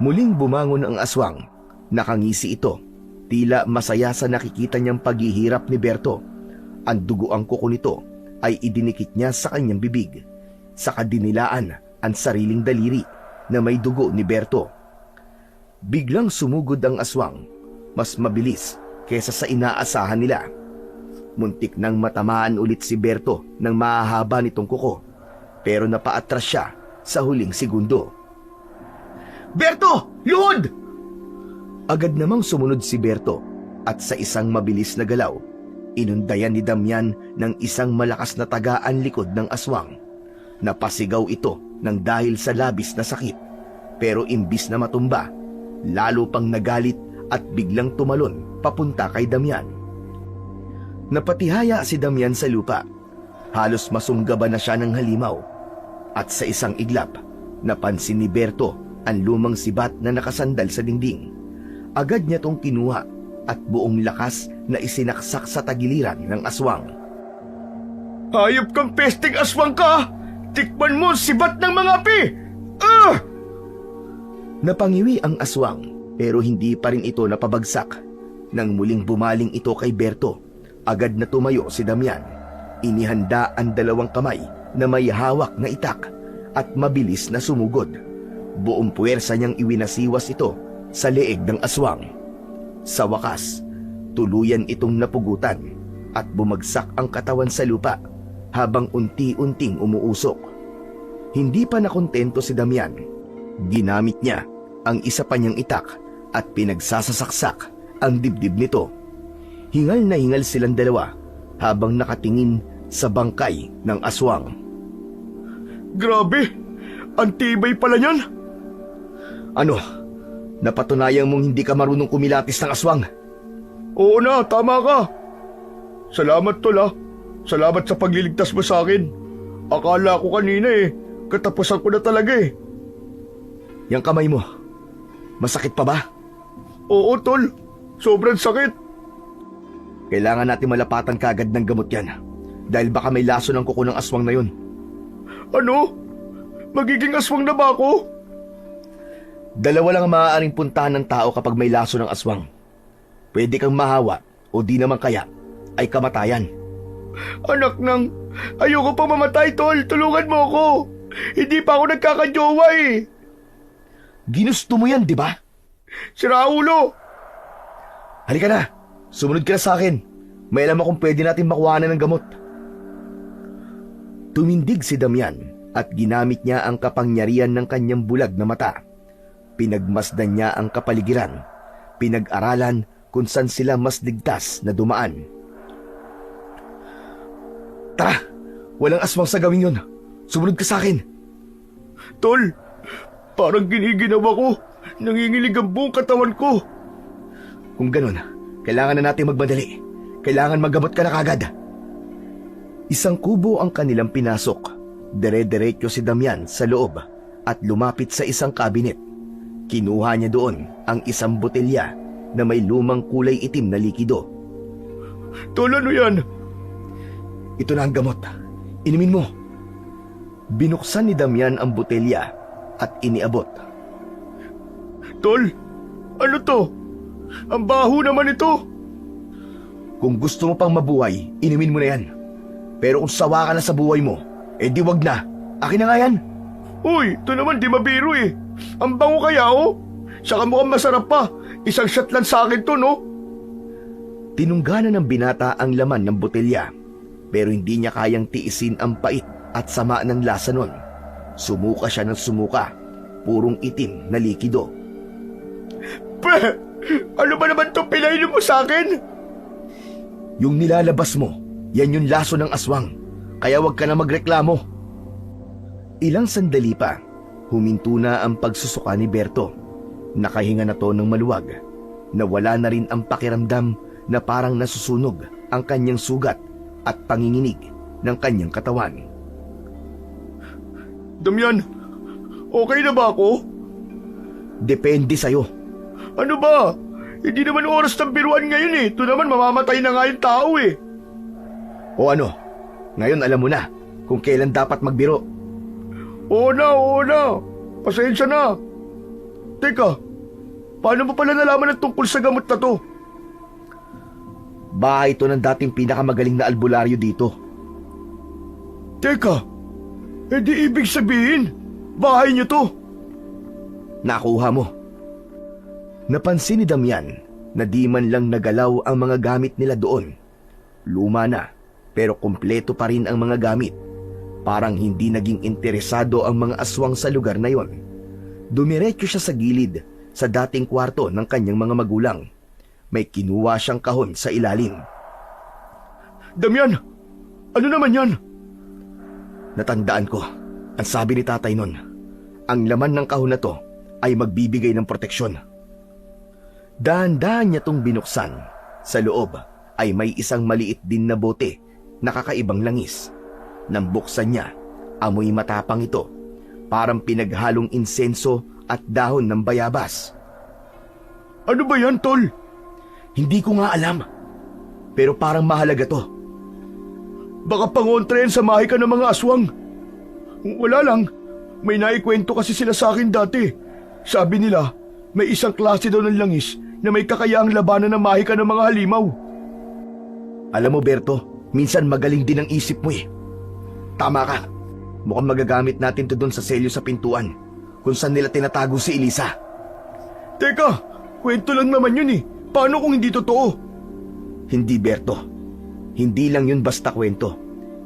Muling bumangon ang aswang. Nakangisi ito. Tila masaya sa nakikita niyang paghihirap ni Berto. Ang dugo ang kuko nito ay idinikit niya sa kanyang bibig. Saka dinilaan ang sariling daliri na may dugo ni Berto. Biglang sumugod ang aswang. Mas mabilis kesa sa inaasahan nila. Muntik nang matamaan ulit si Berto ng mahahaba nitong kuko. Pero napaatras siya sa huling segundo. Berto! Luhod! Agad namang sumunod si Berto at sa isang mabilis na galaw, inundayan ni Damian ng isang malakas na tagaan likod ng aswang. Napasigaw ito ng dahil sa labis na sakit. Pero imbis na matumba, lalo pang nagalit at biglang tumalon papunta kay Damian. Napatihaya si Damian sa lupa. Halos masunggaban na siya ng halimaw. At sa isang iglap, napansin ni Berto ang lumang sibat na nakasandal sa dingding. Agad niya tong kinuha at buong lakas na isinaksak sa tagiliran ng aswang. Hayop kang pesting aswang ka! Tikman mo ang sibat ng mga api! Ah! Napangiwi ang aswang pero hindi pa rin ito napabagsak. Nang muling bumaling ito kay Berto, agad na tumayo si Damian. Inihanda ang dalawang kamay na may hawak na itak at mabilis na sumugod. Buong puwersa niyang iwinasiwas ito sa leeg ng aswang. Sa wakas, tuluyan itong napugutan at bumagsak ang katawan sa lupa habang unti-unting umuusok. Hindi pa nakontento si Damian. Ginamit niya ang isa pa niyang itak at pinagsasasaksak ang dibdib nito. Hingal na hingal silang dalawa habang nakatingin sa bangkay ng aswang. Grabe! Ang tibay pala niyan! Ano? Napatunayan mong hindi ka marunong kumilatis ng aswang? Oo na, tama ka. Salamat, tol ah. Salamat sa pagliligtas mo sa akin. Akala ko kanina katapusan ko na talaga Yang kamay mo, masakit pa ba? Oo, tol. Sobrang sakit. Kailangan natin malapatan kaagad ng gamot yan. Dahil baka may laso ng kuko ng aswang na yun. Ano? Magiging aswang na ba ako? Dalawa lang ang maaaring puntahan ng tao kapag may laso ng aswang. Pwede kang mahawa o di naman kaya ay kamatayan. Anak ng... Ayoko pa mamatay, tol. Tulungan mo ako. Hindi pa ako nagkakajowa Ginusto mo yan, di ba? Si Raulo! Halika na, sumunod ka na sa akin. May alam akong pwede natin makuhanan ng gamot. Tumindig si Damian at ginamit niya ang kapangyarihan ng kanyang bulag na mata. Pinagmasdan niya ang kapaligiran. Pinag-aralan kung saan sila mas ligtas na dumaan. Tara! Walang aswang sa gawin yun. Sumunod ka sa akin. Tol, parang giniginawa ko. Nanginginig ang buong katawan ko. Kung ganun, kailangan na natin magmadali. Kailangan maggamot ka na kagad. Isang kubo ang kanilang pinasok. Dire-diretso si Damian sa loob at lumapit sa isang kabinet. Kinuha niya doon ang isang botelya na may lumang kulay itim na likido. Tol, ano yan? Ito na ang gamot. Inumin mo. Binuksan ni Damian ang botelya at iniabot. Tol, ano to? Ang baho naman ito. Kung gusto mo pang mabuhay, inumin mo na yan. Pero kung sawa ka na sa buhay mo, di wag na. Akin na nga yan. Uy, ito naman di mabiro Ang bango kaya Saka mukhang masarap pa. Isang shot lang sa akin to, no? Tinunggana ng binata ang laman ng botelya. Pero hindi niya kayang tiisin ang pait at sama ng lasa nun. Sumuka siya ng sumuka. Purong itim na likido. Ano ba naman itong pinainom mo sa akin? Yung nilalabas mo, yan yung laso ng aswang. Kaya wag ka na magreklamo. Ilang sandali pa, huminto na ang pagsusuka ni Berto. Nakahinga na to ng maluwag. Nawala na rin ang pakiramdam na parang nasusunog ang kanyang sugat at panginginig ng kanyang katawan. Damian, okay na ba ako? Depende sa'yo. Ano ba? Hindi naman oras ng biruan ngayon Ito naman mamamatay na nga yung tao O ano? Ngayon alam mo na kung kailan dapat magbiro. Oo na. Pasensya na. Teka, paano mo pala nalaman ang tungkol sa gamot na to? Bahay ito ng dating pinakamagaling na albularyo dito. Teka, edi ibig sabihin, bahay niyo to. Nakuha mo. Napansin ni Damian na di man lang nagalaw ang mga gamit nila doon. Luma na, pero kumpleto pa rin ang mga gamit. Parang hindi naging interesado ang mga aswang sa lugar na yon. Dumiretso siya sa gilid sa dating kwarto ng kanyang mga magulang. May kinuha siyang kahon sa ilalim. Damian, ano naman yan? Natandaan ko, ang sabi ni tatay nun, ang laman ng kahon na to ay magbibigay ng proteksyon. Dahan-dahan niya tong binuksan. Sa loob ay may isang maliit din na bote na kakaibang langis. Nang buksan niya, amoy matapang ito, parang pinaghalong insenso at dahon ng bayabas. Ano ba yan, tol? Hindi ko nga alam, pero parang mahalaga to. Baka pangontra yan sa mahika ng mga aswang. Wala lang, may naikwento kasi sila sa akin dati. Sabi nila, may isang klase daw ng langis na may kakayaang labanan ng mahika ng mga halimaw. Alam mo, Berto, minsan magaling din ang isip mo eh. Tama ka. Mukhang magagamit natin to doon sa selyo sa pintuan kung saan nila tinatago si Elisa. Teka, kwento lang naman yun eh. Paano kung hindi totoo? Hindi, Berto. Hindi lang yun basta kwento.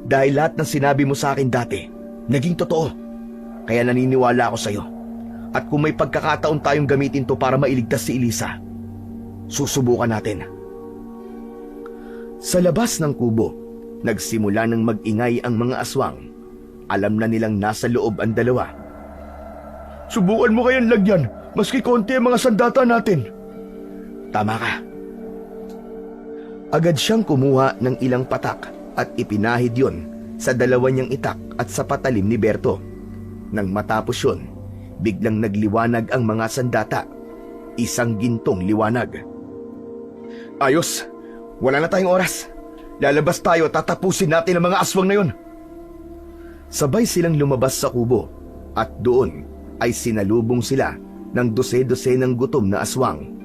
Dahil lahat ng sinabi mo sa akin dati, naging totoo. Kaya naniniwala ako sa'yo. At kung may pagkakataon tayong gamitin to para mailigtas si Elisa, susubukan natin. Sa labas ng kubo, nagsimula ng mag-ingay ang mga aswang. Alam na nilang nasa loob ang dalawa. Subukan mo kayang lagyan, maski konti ang mga sandata natin. Tama ka. Agad siyang kumuha ng ilang patak at ipinahid yon sa dalawa niyang itak at sa patalim ni Berto. Nang matapos yon, biglang nagliwanag ang mga sandata. Isang gintong liwanag. Ayos, wala na tayong oras. Lalabas tayo at tatapusin natin ang mga aswang na yon. Sabay silang lumabas sa kubo at doon ay sinalubong sila ng dose-dose ng gutom na aswang.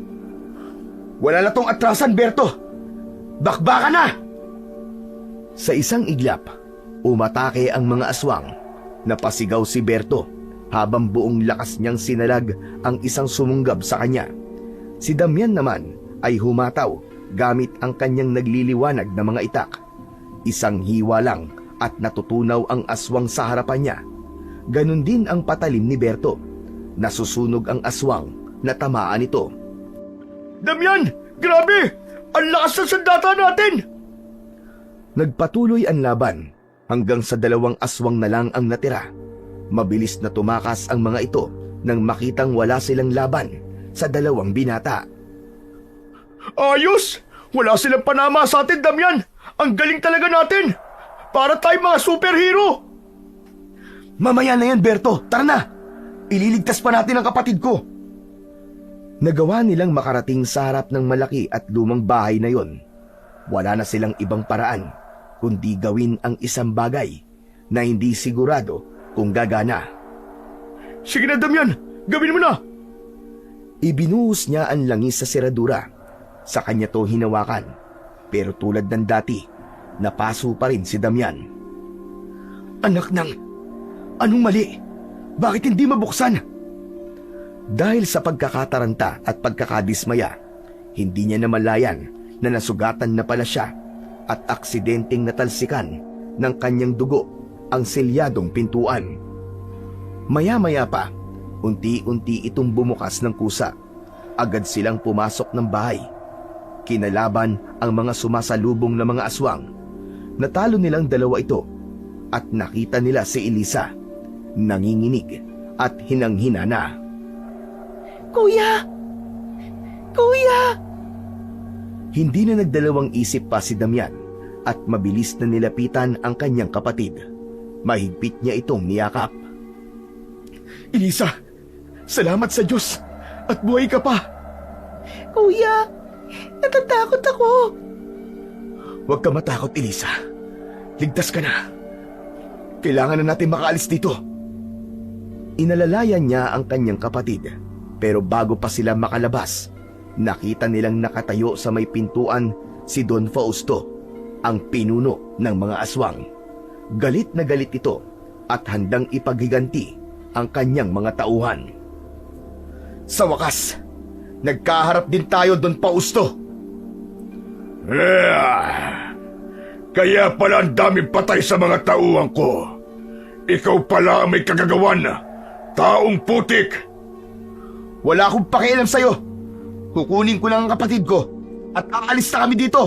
Wala na tong atrasan, Berto! Bakbaka na! Sa isang iglap, umatake ang mga aswang. Napasigaw si Berto habang buong lakas niyang sinalag ang isang sumunggab sa kanya. Si Damian naman ay humataw gamit ang kanyang nagliliwanag na mga itak. Isang hiwa lang at natutunaw ang aswang sa harapan niya. Ganon din ang patalim ni Berto. Nasusunog ang aswang na tamaan ito. Damian! Grabe! Ang lakas ng sandata natin! Nagpatuloy ang laban hanggang sa dalawang aswang na lang ang natira. Mabilis na tumakas ang mga ito nang makitang wala silang laban sa dalawang binata. Ayos! Wala silang panama sa atin, Damian! Ang galing talaga natin! Para tayong mga superhero! Mamaya na yan, Berto! Tara na! Ililigtas pa natin ang kapatid ko! Nagawa nilang makarating sa harap ng malaki at lumang bahay na yon. Wala na silang ibang paraan kundi gawin ang isang bagay na hindi sigurado kung gagana. Sige na, Damian! Gawin mo na! Ibinuhos niya ang langis sa seradura. Sa kanya to hinawakan. Pero tulad ng dati, napaso pa rin si Damian. Anak ng... Anong mali? Bakit hindi mabuksan? Dahil sa pagkakataranta at pagkakadismaya, hindi niya namalayan na nasugatan na pala siya at aksidenteng natalsikan ng kanyang dugo ang selyadong pintuan. Maya-maya pa, unti-unti itong bumukas ng kusa. Agad silang pumasok ng bahay. Kinalaban ang mga sumasalubong na mga aswang. Natalo nilang dalawa ito at nakita nila si Elisa, nanginginig at hinanghina na. Kuya! Kuya! Hindi na nagdalawang isip pa si Damian at mabilis na nilapitan ang kanyang kapatid. Mahigpit niya itong niyakap. Elisa, salamat sa Diyos at buhay ka pa. Kuya, natatakot ako. Huwag ka matakot, Elisa. Ligtas ka na. Kailangan na natin makaalis dito. Inalalayan niya ang kanyang kapatid, pero bago pa sila makalabas, nakita nilang nakatayo sa may pintuan si Don Fausto, ang pinuno ng mga aswang. Galit na galit ito at handang ipaghiganti ang kanyang mga tauhan. Sa wakas, nagkaharap din tayo, Don Fausto. Kaya pala ang daming patay sa mga tauhan ko. Ikaw pala ang may kagagawan, taong putik. Wala akong pakialam sa'yo. Kukunin ko lang ang kapatid ko at aalis na kami dito.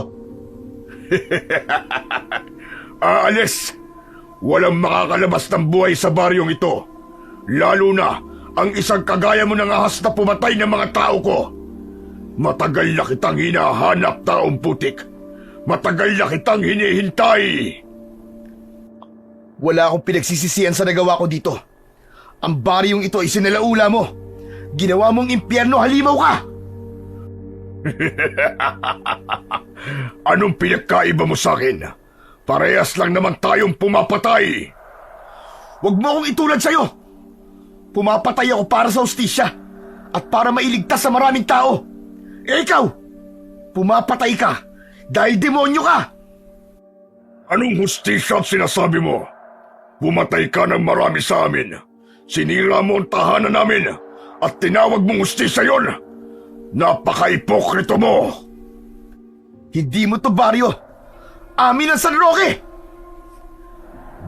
Aalis! Walang makakalabas ng buhay sa baryong ito. Lalo na ang isang kagaya mo ng ahas na pumatay ng mga tao ko. Matagal na kitang hinahanap, taong putik. Matagal na kitang hinihintay. Wala akong pinagsisisihan sa nagawa ko dito. Ang baryong ito ay sinalaula mo. Ginawa mong impyerno, halimaw ka! Anong pinagkaiba mo sa akin? Parehas lang naman tayong pumapatay. Huwag mo akong itulad sa'yo! Pumapatay ako para sa hustisya at para mailigtas sa maraming tao. Eh ikaw, pumapatay ka dahil demonyo ka! Anong hustisya ang sinasabi mo? Pumatay ka ng marami sa amin. Sinira mo ang tahanan namin at tinawag mong hustisya yon. Napaka-ipokrito mo! Hindi mo to baryo! Amin ang San Roque!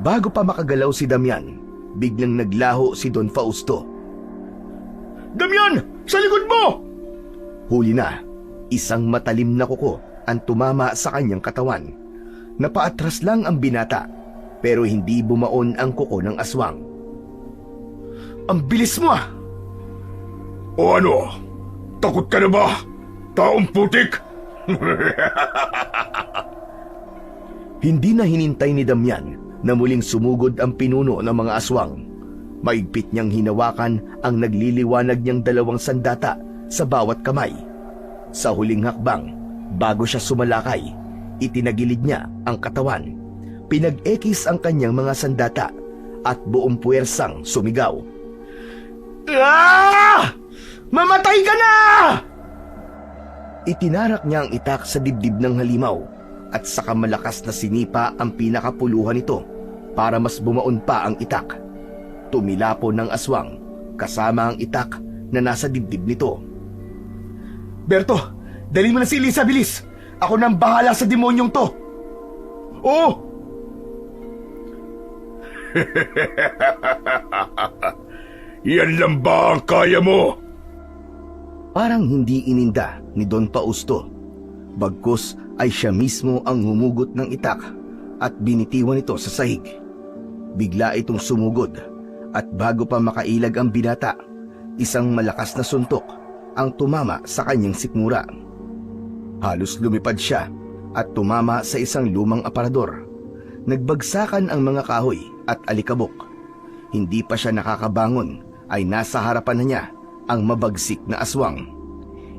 Bago pa makagalaw si Damian, biglang naglaho si Don Fausto. Damian! Sa likod mo! Huli na, isang matalim na kuko ang tumama sa kanyang katawan. Napaatras lang ang binata, pero hindi bumaon ang kuko ng aswang. Ang bilis mo ah! O ano? Takot ka na ba, taong putik? Hindi na hinintay ni Damian na muling sumugod ang pinuno ng mga aswang. Maigpit niyang hinawakan ang nagliliwanag niyang dalawang sandata sa bawat kamay. Sa huling hakbang, bago siya sumalakay, itinagilid niya ang katawan. Pinag-ekis ang kanyang mga sandata at buong puwersang sumigaw. Ah! Mamatay ka na! Itinarak niya ang itak sa dibdib ng halimaw at saka malakas na sinipa ang pinakapuluhan nito para mas bumaon pa ang itak. Tumilapo ng aswang kasama ang itak na nasa dibdib nito. Berto, dali mo na si Elisa, bilis! Ako nang bahala sa demonyong to! Oh! Yan lang ba ang kaya mo? Parang hindi ininda ni Don Fausto. Bagkus ay siya mismo ang humugot ng itak at binitiwan ito sa sahig. Bigla itong sumugod at bago pa makailag ang binata, isang malakas na suntok ang tumama sa kanyang sikmura. Halos lumipad siya at tumama sa isang lumang aparador. Nagbagsakan ang mga kahoy at alikabok. Hindi pa siya nakakabangon ay nasa harapan na niya ang mabagsik na aswang.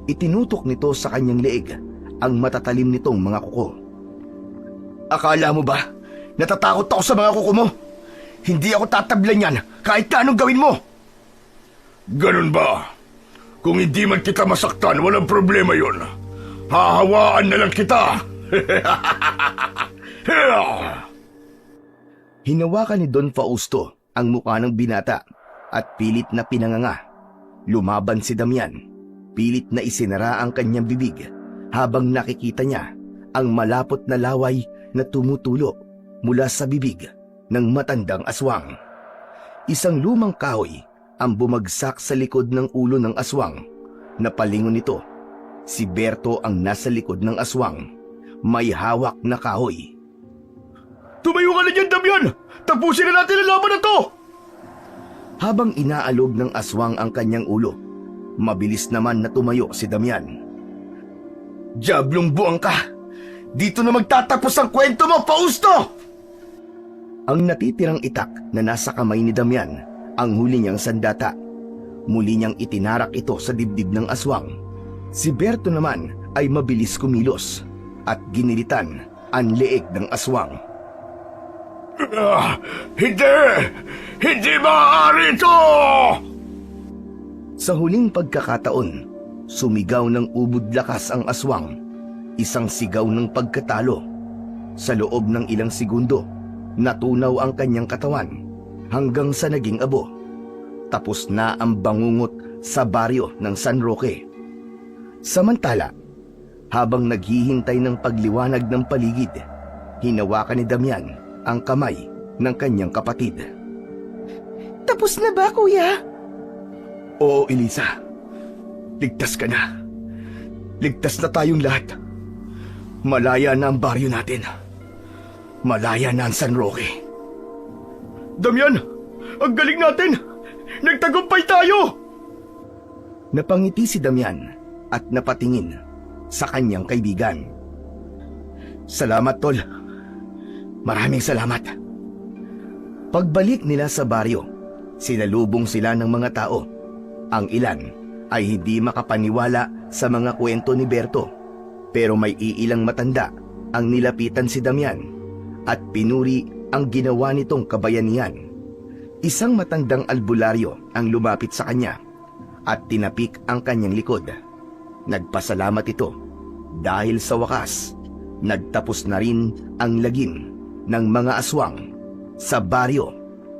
Itinutok nito sa kanyang leeg ang matatalim nitong mga kuko. Akala mo ba natatakot ako sa mga kuko mo? Hindi ako tatablan yan kahit na anong gawin mo. Ganun ba? Kung hindi man kita masaktan, walang problema yun. Hahawaan na lang kita. Hinawakan ni Don Fausto ang mukha ng binata at pilit na pinanganga. Lumaban si Damian. Pilit na isinara ang kanyang bibig habang nakikita niya ang malapot na laway na tumutulo mula sa bibig ng matandang aswang. Isang lumang kahoy ang bumagsak sa likod ng ulo ng aswang. Napalingon nito. Si Berto ang nasa likod ng aswang. May hawak na kahoy. Tumayo ka na dyan, Damian! Tapusin na natin ang laban na to! Habang inaalog ng aswang ang kanyang ulo, mabilis naman na tumayo si Damian. Diablong buwang ka! Dito na magtatapos ang kwento mo, Fausto! Ang natitirang itak na nasa kamay ni Damian, ang huli niyang sandata. Muli niyang itinarak ito sa dibdib ng aswang. Si Berto naman ay mabilis kumilos at ginilitan ang leeg ng aswang. Hindi! Hindi maaari ito! Sa huling pagkakataon, sumigaw ng ubod lakas ang aswang. Isang sigaw ng pagkatalo. Sa loob ng ilang segundo, natunaw ang kanyang katawan hanggang sa naging abo. Tapos na ang bangungot sa baryo ng San Roque. Samantala, habang naghihintay ng pagliwanag ng paligid, hinawakan ni Damian ang kamay ng kanyang kapatid. Tapos na ba, kuya? Oo, Elisa. Ligtas ka na. Ligtas na tayong lahat. Malaya na ang baryo natin. Malaya na ang San Roque. Damian, ang galing natin! Nagtagumpay tayo! Napangiti si Damian at napatingin sa kanyang kaibigan. Salamat, Tol. Maraming salamat. Pagbalik nila sa baryo, sinalubong sila ng mga tao. Ang ilan ay hindi makapaniwala sa mga kwento ni Berto, pero may iilang matanda ang nilapitan si Damian at pinuri ang ginawa nitong kabayanihan. Isang matandang albularyo ang lumapit sa kanya at tinapik ang kanyang likod. Nagpasalamat ito dahil sa wakas, nagtapos na rin ang lagim ng mga aswang sa baryo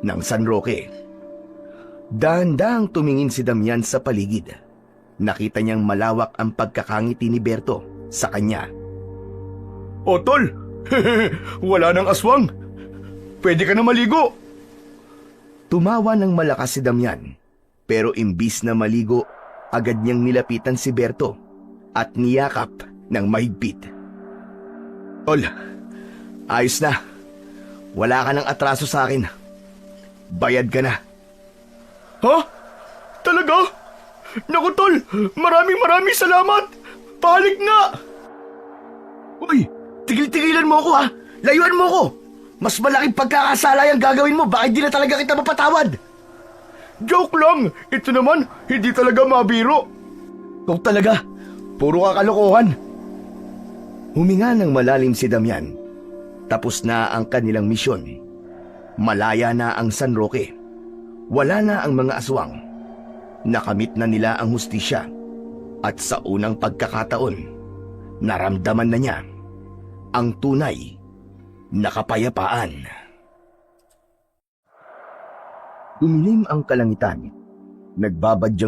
ng San Roque. Dahan-dahang tumingin si Damian sa paligid. Nakita niyang malawak ang pagkakangiti ni Berto sa kanya. O tol, wala nang aswang. Pwede ka na maligo. Tumawa ng malakas si Damian, pero imbis na maligo, agad niyang nilapitan si Berto at niyakap ng mahigpit. Tol, ayos na. Wala ka ng atraso sa akin. Bayad ka na. Ha? Talaga? Naku tol, maraming salamat. Pahalik nga. Uy, tigil-tigilan mo ako ha. Layuan mo ako. Mas malaking pagkakasala yung gagawin mo. Bakit di na talaga kita mapatawad? Joke lang. Ito naman, hindi talaga mabiro. Ikaw talaga. Puro ka kalokohan. Huminga ng malalim si Damian. Tapos na ang kanilang misyon. Malaya na ang San Roque. Wala na ang mga aswang. Nakamit na nila ang hustisya. At sa unang pagkakataon, naramdaman na niya ang tunay na kapayapaan. Dumilim ang kalangitan. Nagbabadyang